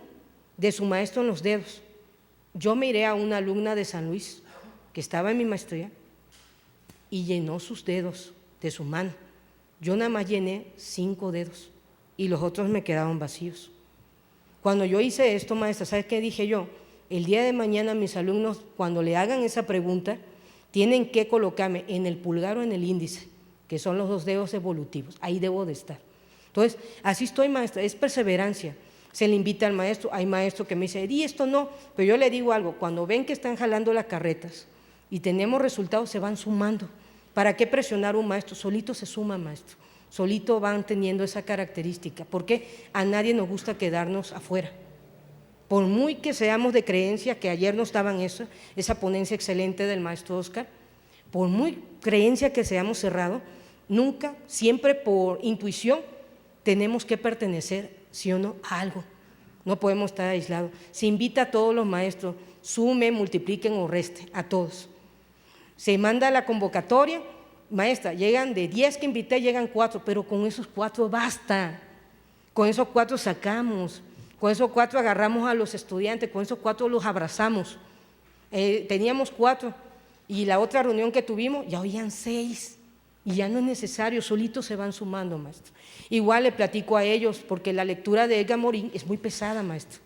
de su maestro en los dedos. Yo miré a una alumna de San Luis que estaba en mi maestría y llenó sus dedos de su mano. Yo nada más llené 5 dedos y los otros me quedaban vacíos. Cuando yo hice esto, maestra, ¿sabes qué dije yo? El día de mañana mis alumnos, cuando le hagan esa pregunta, tienen que colocarme en el pulgar o en el índice, que son los 2 dedos evolutivos. Ahí debo de estar. Entonces, así estoy, maestra, es perseverancia. Se le invita al maestro, hay maestro que me dice, di esto no, pero yo le digo algo, cuando ven que están jalando las carretas y tenemos resultados, se van sumando. ¿Para qué presionar a un maestro? Solito se suma, maestro, solito van teniendo esa característica, porque a nadie nos gusta quedarnos afuera. Por muy que seamos de creencia, que ayer nos daban esa ponencia excelente del maestro Oscar, por muy creencia que seamos cerrados, nunca, siempre por intuición, tenemos que pertenecer, sí o no, a algo. No podemos estar aislados. Se invita a todos los maestros, sumen, multipliquen o resten, a todos. Se manda la convocatoria, maestra, llegan de 10 que invité, llegan 4, pero con esos 4 basta. Con esos 4 sacamos, con esos 4 agarramos a los estudiantes, con esos 4 los abrazamos. Teníamos 4 y la otra reunión que tuvimos ya habían 6. Y ya no es necesario, solitos se van sumando, maestro. Igual le platico a ellos, porque la lectura de Edgar Morin es muy pesada, maestro.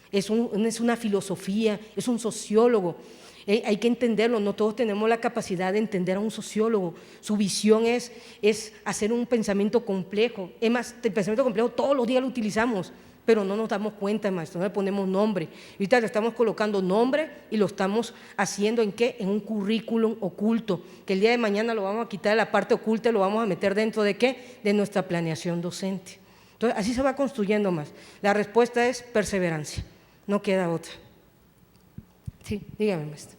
Es una filosofía, es un sociólogo. Hay que entenderlo, no todos tenemos la capacidad de entender a un sociólogo. Su visión es hacer un pensamiento complejo. Es más, el pensamiento complejo todos los días lo utilizamos, pero no nos damos cuenta, maestro, no le ponemos nombre. Ahorita le estamos colocando nombre y lo estamos haciendo ¿en qué? En un currículum oculto, que el día de mañana lo vamos a quitar de la parte oculta y lo vamos a meter dentro ¿de qué? De nuestra planeación docente. Entonces, así se va construyendo más. La respuesta es perseverancia, no queda otra. Sí, dígame, maestro.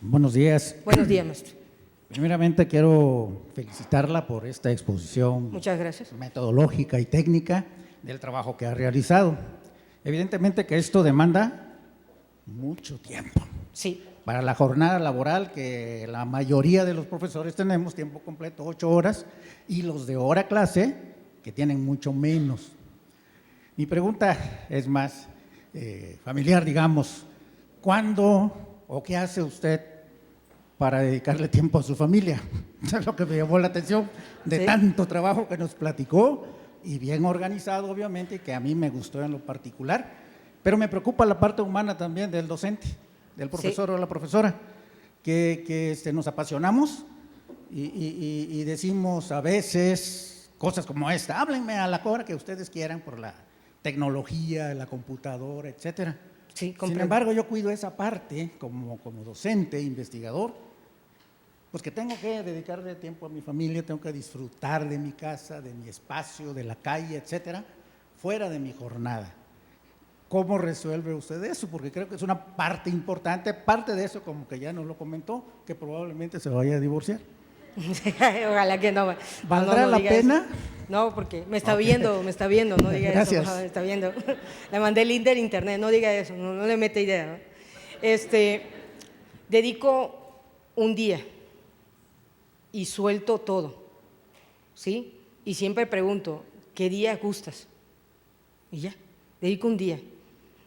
Buenos días. Buenos días, maestro. Primeramente quiero felicitarla por esta exposición. Muchas gracias. Metodológica y técnica del trabajo que ha realizado. Evidentemente que esto demanda mucho tiempo. Sí. Para la jornada laboral que la mayoría de los profesores tenemos tiempo completo, 8 horas, y los de hora clase que tienen mucho menos. Mi pregunta es más familiar, digamos, ¿cuándo o qué hace usted para dedicarle tiempo a su familia? Eso es lo que me llamó la atención de tanto trabajo que nos platicó, y bien organizado obviamente, y que a mí me gustó en lo particular, pero me preocupa la parte humana también del docente, del profesor o la profesora, que nos apasionamos y decimos a veces cosas como esta: háblenme a la hora que ustedes quieran por la tecnología, la computadora, etcétera. Sí, sin embargo, yo cuido esa parte como docente, investigador, pues que tengo que dedicarle tiempo a mi familia, tengo que disfrutar de mi casa, de mi espacio, de la calle, etcétera, fuera de mi jornada. ¿Cómo resuelve usted eso? Porque creo que es una parte importante, parte de eso, como que ya nos lo comentó, que probablemente se vaya a divorciar. Ojalá que no. ¿Valdrá la pena? Eso. No, porque me está viendo, no diga Gracias. eso. Me está viendo. Le mandé el link del internet, no diga eso, no le mete idea. Dedico un día y suelto todo, ¿sí? Y siempre pregunto, ¿qué día gustas? Y ya, dedico un día,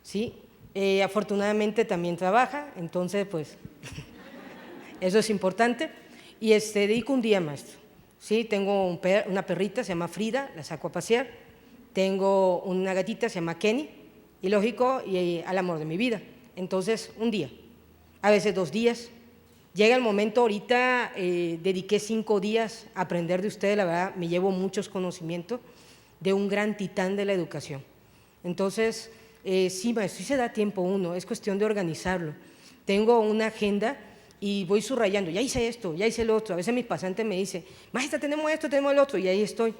¿sí? Afortunadamente también trabaja, entonces pues eso es importante. Y dedico un día, maestro, ¿sí? Tengo una perrita, se llama Frida, la saco a pasear. Tengo una gatita, se llama Kenny, y lógico, y al amor de mi vida. Entonces, un día, a veces 2 días. Llega el momento, ahorita dediqué 5 días a aprender de ustedes, la verdad, me llevo muchos conocimientos de un gran titán de la educación. Entonces, sí, maestro, sí se da tiempo uno, es cuestión de organizarlo. Tengo una agenda y voy subrayando, ya hice esto, ya hice lo otro. A veces mis pasantes me dicen, maestra, tenemos esto, tenemos el otro, y ahí estoy.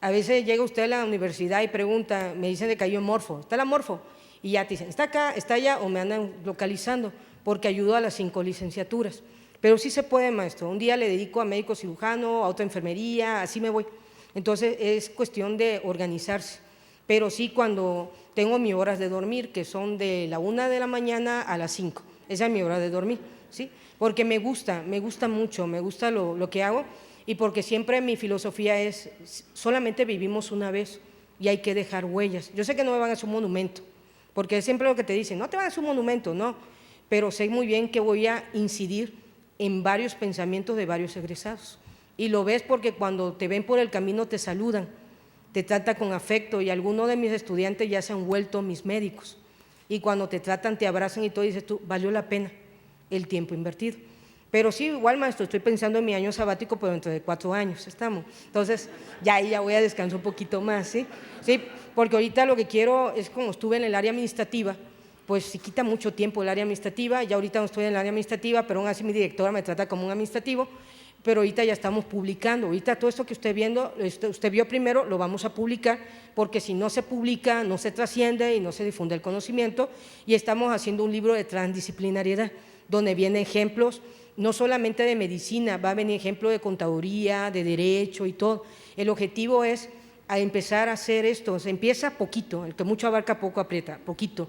A veces llega usted a la universidad y pregunta, me dicen de que hay un morfo, ¿está la morfo? Y ya te dicen, ¿está acá, está allá? O me andan localizando, porque ayudo a las 5 licenciaturas. Pero sí se puede, maestro. Un día le dedico a médico cirujano, a otra enfermería, así me voy. Entonces es cuestión de organizarse. Pero sí, cuando tengo mis horas de dormir, que son de la 1 de la mañana a las 5, esa es mi hora de dormir, ¿sí? Porque me gusta mucho, me gusta lo que hago, y porque siempre mi filosofía es, solamente vivimos una vez, y hay que dejar huellas. Yo sé que no me van a hacer un monumento, porque es siempre lo que te dicen, no te van a hacer un monumento, no, pero sé muy bien que voy a incidir en varios pensamientos de varios egresados. Y lo ves porque cuando te ven por el camino te saludan, te tratan con afecto, y algunos de mis estudiantes ya se han vuelto mis médicos. Y cuando te tratan, te abrazan y todo, y dices tú, valió la pena el tiempo invertido. Pero sí, igual, maestro, estoy pensando en mi año sabático, pero dentro de 4 años estamos. Entonces, ya voy a descansar un poquito más, ¿sí? Sí, porque ahorita lo que quiero es, como estuve en el área administrativa, pues sí quita mucho tiempo el área administrativa, ya ahorita no estoy en el área administrativa, pero aún así mi directora me trata como un administrativo, pero ahorita ya estamos publicando, ahorita todo esto que usted vio primero, lo vamos a publicar, porque si no se publica, no se trasciende y no se difunde el conocimiento, y estamos haciendo un libro de transdisciplinariedad, donde vienen ejemplos, no solamente de medicina, va a venir ejemplo de contaduría, de derecho y todo. El objetivo es a empezar a hacer esto, se empieza poquito, el que mucho abarca poco aprieta, poquito.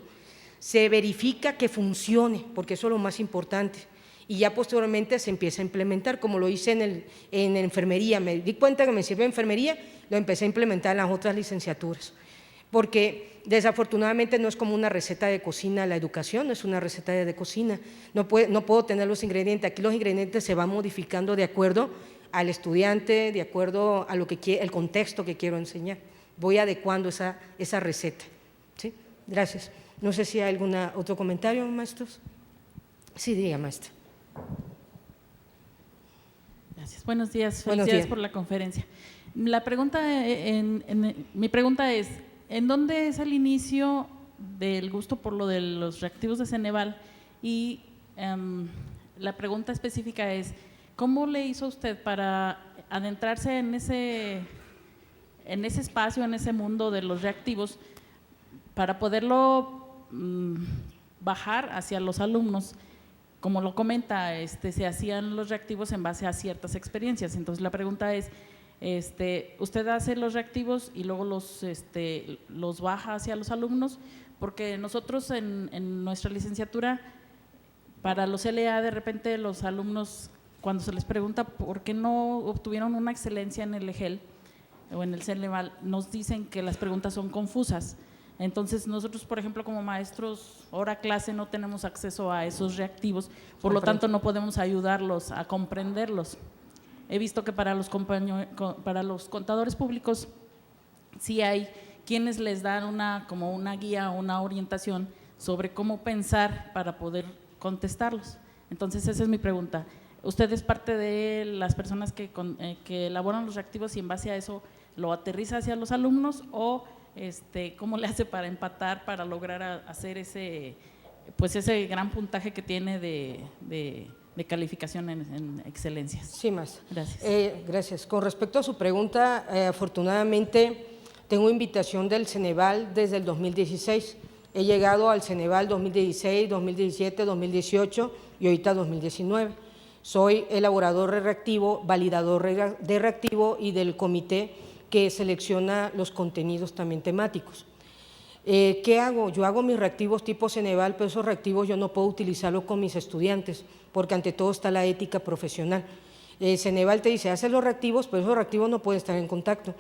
Se verifica que funcione, porque eso es lo más importante, y ya posteriormente se empieza a implementar, como lo hice en enfermería. Me di cuenta que me sirve enfermería, lo empecé a implementar en las otras licenciaturas, porque desafortunadamente no es como una receta de cocina la educación, no es una receta de cocina, no puedo tener los ingredientes, aquí los ingredientes se van modificando de acuerdo al estudiante, de acuerdo a el contexto que quiero enseñar, voy adecuando esa receta, ¿sí? Gracias. No sé si hay algún otro comentario, maestros. Sí, diga, maestra. Gracias. Buenos días. Buenos Felicidades días. por la conferencia. La pregunta, mi pregunta es, ¿en dónde es el inicio del gusto por lo de los reactivos de Ceneval? Y la pregunta específica es, ¿cómo le hizo usted para adentrarse en ese espacio, en ese mundo de los reactivos, para poderlo bajar hacia los alumnos? Como lo comenta, se hacían los reactivos en base a ciertas experiencias. Entonces la pregunta es, ¿usted hace los reactivos y luego los baja hacia los alumnos? Porque nosotros en nuestra licenciatura, para los LA, de repente los alumnos, cuando se les pregunta por qué no obtuvieron una excelencia en el EGEL o en el Ceneval, nos dicen que las preguntas son confusas. Entonces nosotros, por ejemplo, como maestros hora clase no tenemos acceso a esos reactivos, por lo tanto no podemos ayudarlos a comprenderlos. He visto que para los contadores públicos sí hay quienes les dan como una guía, una orientación sobre cómo pensar para poder contestarlos. Entonces esa es mi pregunta. ¿Usted es parte de las personas que elaboran los reactivos y en base a eso lo aterriza hacia los alumnos, o cómo le hace para empatar, para lograr hacer ese gran puntaje que tiene de calificación en excelencias? Sí, maestra. Gracias. Gracias. Con respecto a su pregunta, afortunadamente tengo invitación del Ceneval desde el 2016. He llegado al Ceneval 2016, 2017, 2018 y ahorita 2019. Soy elaborador de reactivo, validador de reactivo y del comité que selecciona los contenidos también temáticos. ¿Qué hago? Yo hago mis reactivos tipo Ceneval, pero esos reactivos yo no puedo utilizarlos con mis estudiantes, porque ante todo está la ética profesional. Ceneval te dice, haces los reactivos, pero esos reactivos no pueden estar en contacto.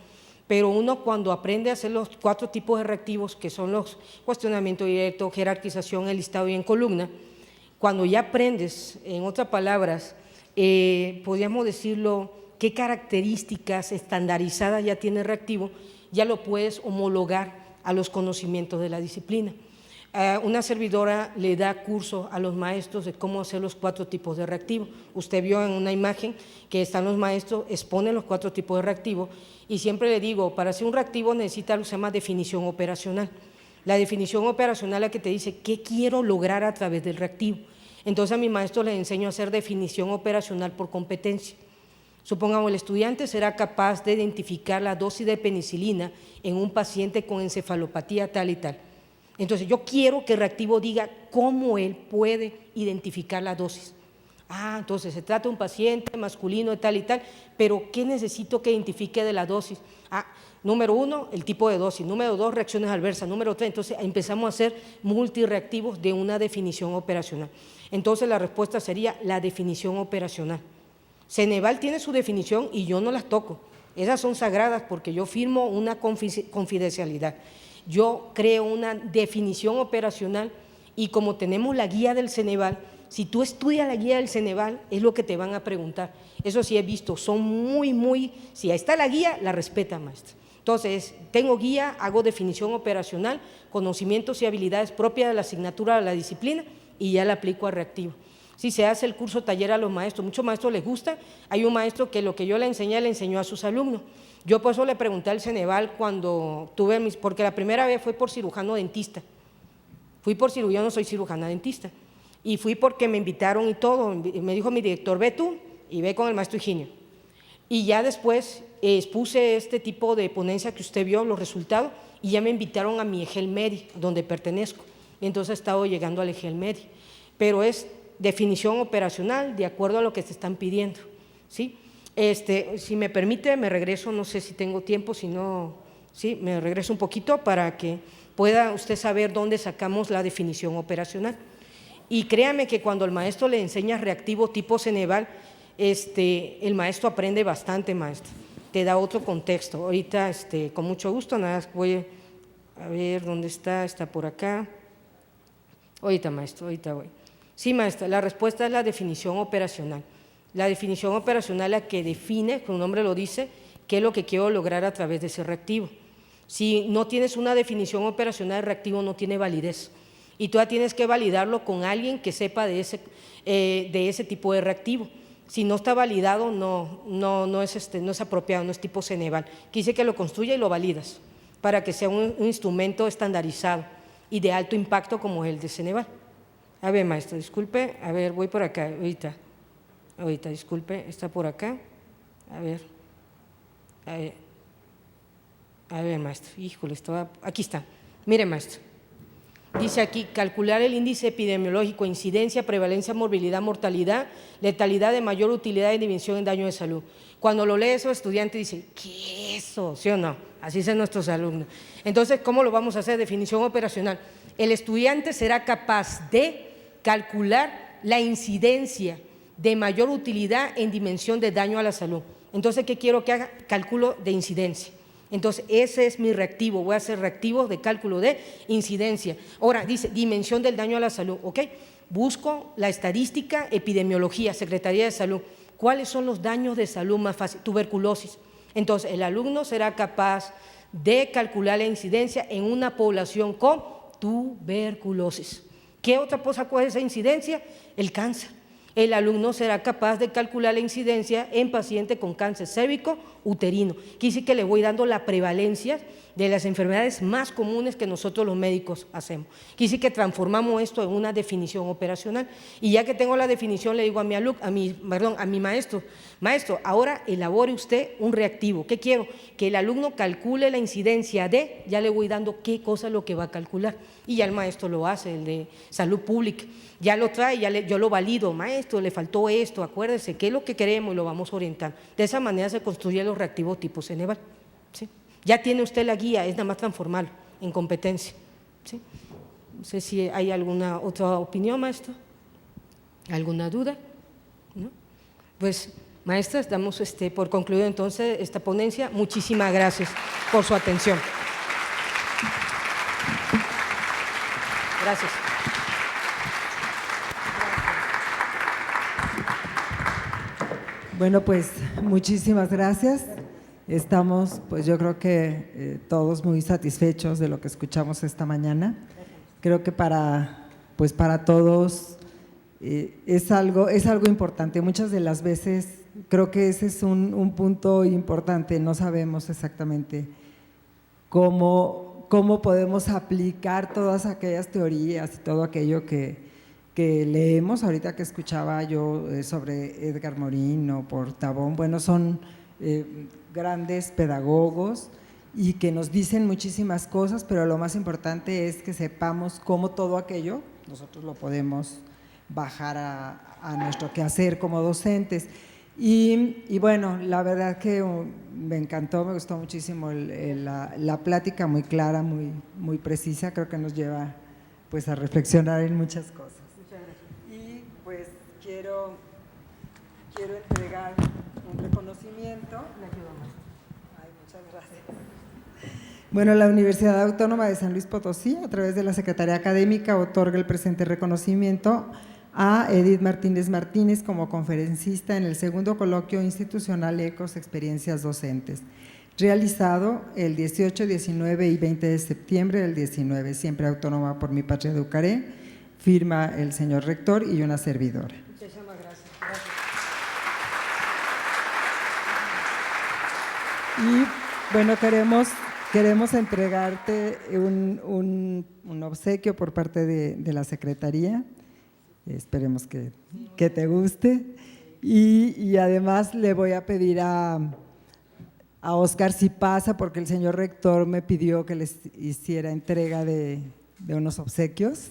Pero uno, cuando aprende a hacer los 4 tipos de reactivos, que son los cuestionamiento directo, jerarquización, el listado y en columna, cuando ya aprendes, en otras palabras, podríamos decirlo, qué características estandarizadas ya tiene el reactivo, ya lo puedes homologar a los conocimientos de la disciplina. Una servidora le da curso a los maestros de cómo hacer los 4 tipos de reactivo. Usted vio en una imagen que están los maestros, exponen los 4 tipos de reactivo, y siempre le digo, para hacer un reactivo necesita lo que se llama definición operacional. La definición operacional es la que te dice qué quiero lograr a través del reactivo. Entonces a mi maestro les enseño a hacer definición operacional por competencia. Supongamos el estudiante será capaz de identificar la dosis de penicilina en un paciente con encefalopatía tal y tal. Entonces yo quiero que el reactivo diga cómo él puede identificar la dosis. Entonces se trata de un paciente masculino de tal y tal, pero ¿qué necesito que identifique de la dosis? Número 1, el tipo de dosis. Número 2, reacciones adversas. Número 3, entonces empezamos a hacer multireactivos de una definición operacional. Entonces la respuesta sería la definición operacional. Ceneval tiene su definición y yo no las toco. esas son sagradas porque yo firmo una confidencialidad. Yo creo una definición operacional y como tenemos la guía del Ceneval, si tú estudias la guía del Ceneval, es lo que te van a preguntar. Eso sí he visto, son muy, si ahí está la guía, la respeta, maestra. Entonces, tengo guía, hago definición operacional, conocimientos y habilidades propias de la asignatura de la disciplina y ya la aplico a reactivo. Si se hace el curso taller a los maestros, muchos maestros les gusta, hay un maestro que lo que yo le enseñé, le enseñó a sus alumnos. Yo por eso le pregunté al Ceneval cuando tuve porque la primera vez fue por cirujano dentista. Fui por cirujano, no soy cirujana dentista. Y fui porque me invitaron y todo, me dijo mi director, ve tú y ve con el maestro Higinio. Y ya después expuse este tipo de ponencia que usted vio, los resultados, y ya me invitaron a mi EGEL Medi, donde pertenezco. Y entonces he estado llegando al EGEL Medi. Pero es definición operacional de acuerdo a lo que se están pidiendo, ¿sí? Si me permite, me regreso, no sé si tengo tiempo, si no, sí, me regreso un poquito para que pueda usted saber dónde sacamos la definición operacional. Y créame que cuando el maestro le enseña reactivo tipo Ceneval, el maestro aprende bastante, maestro, te da otro contexto. Ahorita, con mucho gusto, nada más voy a ver dónde está por acá. Ahorita, maestro, ahorita voy. Sí, maestra, la respuesta es la definición operacional. La definición operacional es la que define, como el nombre lo dice, qué es lo que quiero lograr a través de ese reactivo. Si no tienes una definición operacional, el reactivo no tiene validez. Y tú ya tienes que validarlo con alguien que sepa de ese tipo de reactivo. Si no está validado, no es apropiado, no es tipo Ceneval. Quise que lo construya y lo validas para que sea un instrumento estandarizado y de alto impacto como el de Ceneval. A ver, maestro, disculpe, a ver, voy por acá, ahorita, disculpe, está por acá, a ver, maestro, híjole, aquí está, mire, maestro. Dice aquí, calcular el índice epidemiológico, incidencia, prevalencia, morbilidad, mortalidad, letalidad de mayor utilidad y dimensión en daño de salud. Cuando lo lee eso, el estudiante dice, ¿qué es eso? ¿Sí o no? Así dicen nuestros alumnos. Entonces, ¿cómo lo vamos a hacer? Definición operacional. El estudiante será capaz de calcular la incidencia de mayor utilidad en dimensión de daño a la salud. Entonces, ¿qué quiero que haga? Cálculo de incidencia. Entonces, ese es mi reactivo, voy a hacer reactivos de cálculo de incidencia. Ahora, dice, dimensión del daño a la salud, ¿ok? Busco la estadística, epidemiología, Secretaría de Salud. ¿Cuáles son los daños de salud más fáciles? Tuberculosis. Entonces, el alumno será capaz de calcular la incidencia en una población con tuberculosis. ¿Qué otra cosa cuál es esa incidencia? El cáncer. El alumno será capaz de calcular la incidencia en paciente con cáncer cérvico uterino. Quiere decir que le voy dando la prevalencia de las enfermedades más comunes que nosotros los médicos hacemos. Quiere decir que transformamos esto en una definición operacional. Y ya que tengo la definición, le digo a mi maestro, maestro, ahora elabore usted un reactivo. ¿Qué quiero? Que el alumno calcule la incidencia de, ya le voy dando qué cosa es lo que va a calcular. Y ya el maestro lo hace, el de salud pública. Ya lo trae, yo lo valido, maestro, le faltó esto, acuérdese, qué es lo que queremos y lo vamos orientando. De esa manera se construyen los reactivos tipo Ceneval, ¿sí? Ya tiene usted la guía, es nada más transformarlo en competencia, ¿sí? No sé si hay alguna otra opinión, maestro, alguna duda, ¿no? Pues, maestras, damos por concluido entonces esta ponencia. Muchísimas gracias por su atención. Gracias. Bueno, pues muchísimas gracias. Estamos, pues yo creo que todos muy satisfechos de lo que escuchamos esta mañana. Creo que para todos es algo importante. Muchas de las veces creo que ese es un punto importante. No sabemos exactamente cómo podemos aplicar todas aquellas teorías y todo aquello que leemos. Ahorita que escuchaba yo sobre Edgar Morin o por Tabón, bueno, son grandes pedagogos y que nos dicen muchísimas cosas, pero lo más importante es que sepamos cómo todo aquello nosotros lo podemos bajar a nuestro quehacer como docentes. Y bueno, la verdad que me encantó, me gustó muchísimo la plática, muy clara, muy precisa, creo que nos lleva pues a reflexionar en muchas cosas. Y pues quiero entregar un reconocimiento Bueno, la Universidad Autónoma de San Luis Potosí, a través de la Secretaría Académica, otorga el presente reconocimiento a Edith Martínez Martínez como conferencista en el segundo coloquio institucional Ecos Experiencias Docentes, realizado el 18, 19 y 20 de septiembre del 19, siempre autónoma por mi patria educaré, firma el señor rector y una servidora. Muchísimas gracias. Y bueno, queremos entregarte un obsequio por parte de la Secretaría. Esperemos que te guste. Y además le voy a pedir a Óscar si pasa, porque el señor rector me pidió que les hiciera entrega de unos obsequios.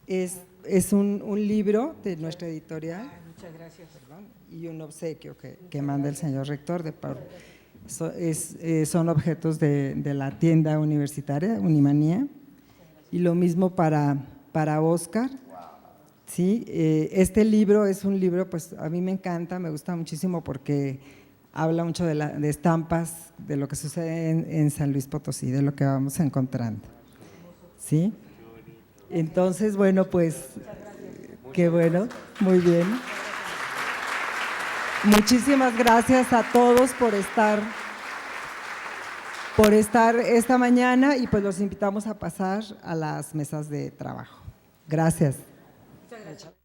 Es un libro de nuestra editorial. Muchas gracias. Perdón, y un obsequio que manda el señor rector de Pablo. Son objetos de la tienda universitaria, Unimanía, y lo mismo para Óscar. ¿Sí? Este libro es un libro, pues a mí me encanta, me gusta muchísimo porque habla mucho de estampas, de lo que sucede en San Luis Potosí, de lo que vamos encontrando. ¿Sí? Entonces, bueno, pues, qué bueno, muy bien. Muchísimas gracias a todos por estar esta mañana y pues los invitamos a pasar a las mesas de trabajo. Gracias. Muchas gracias.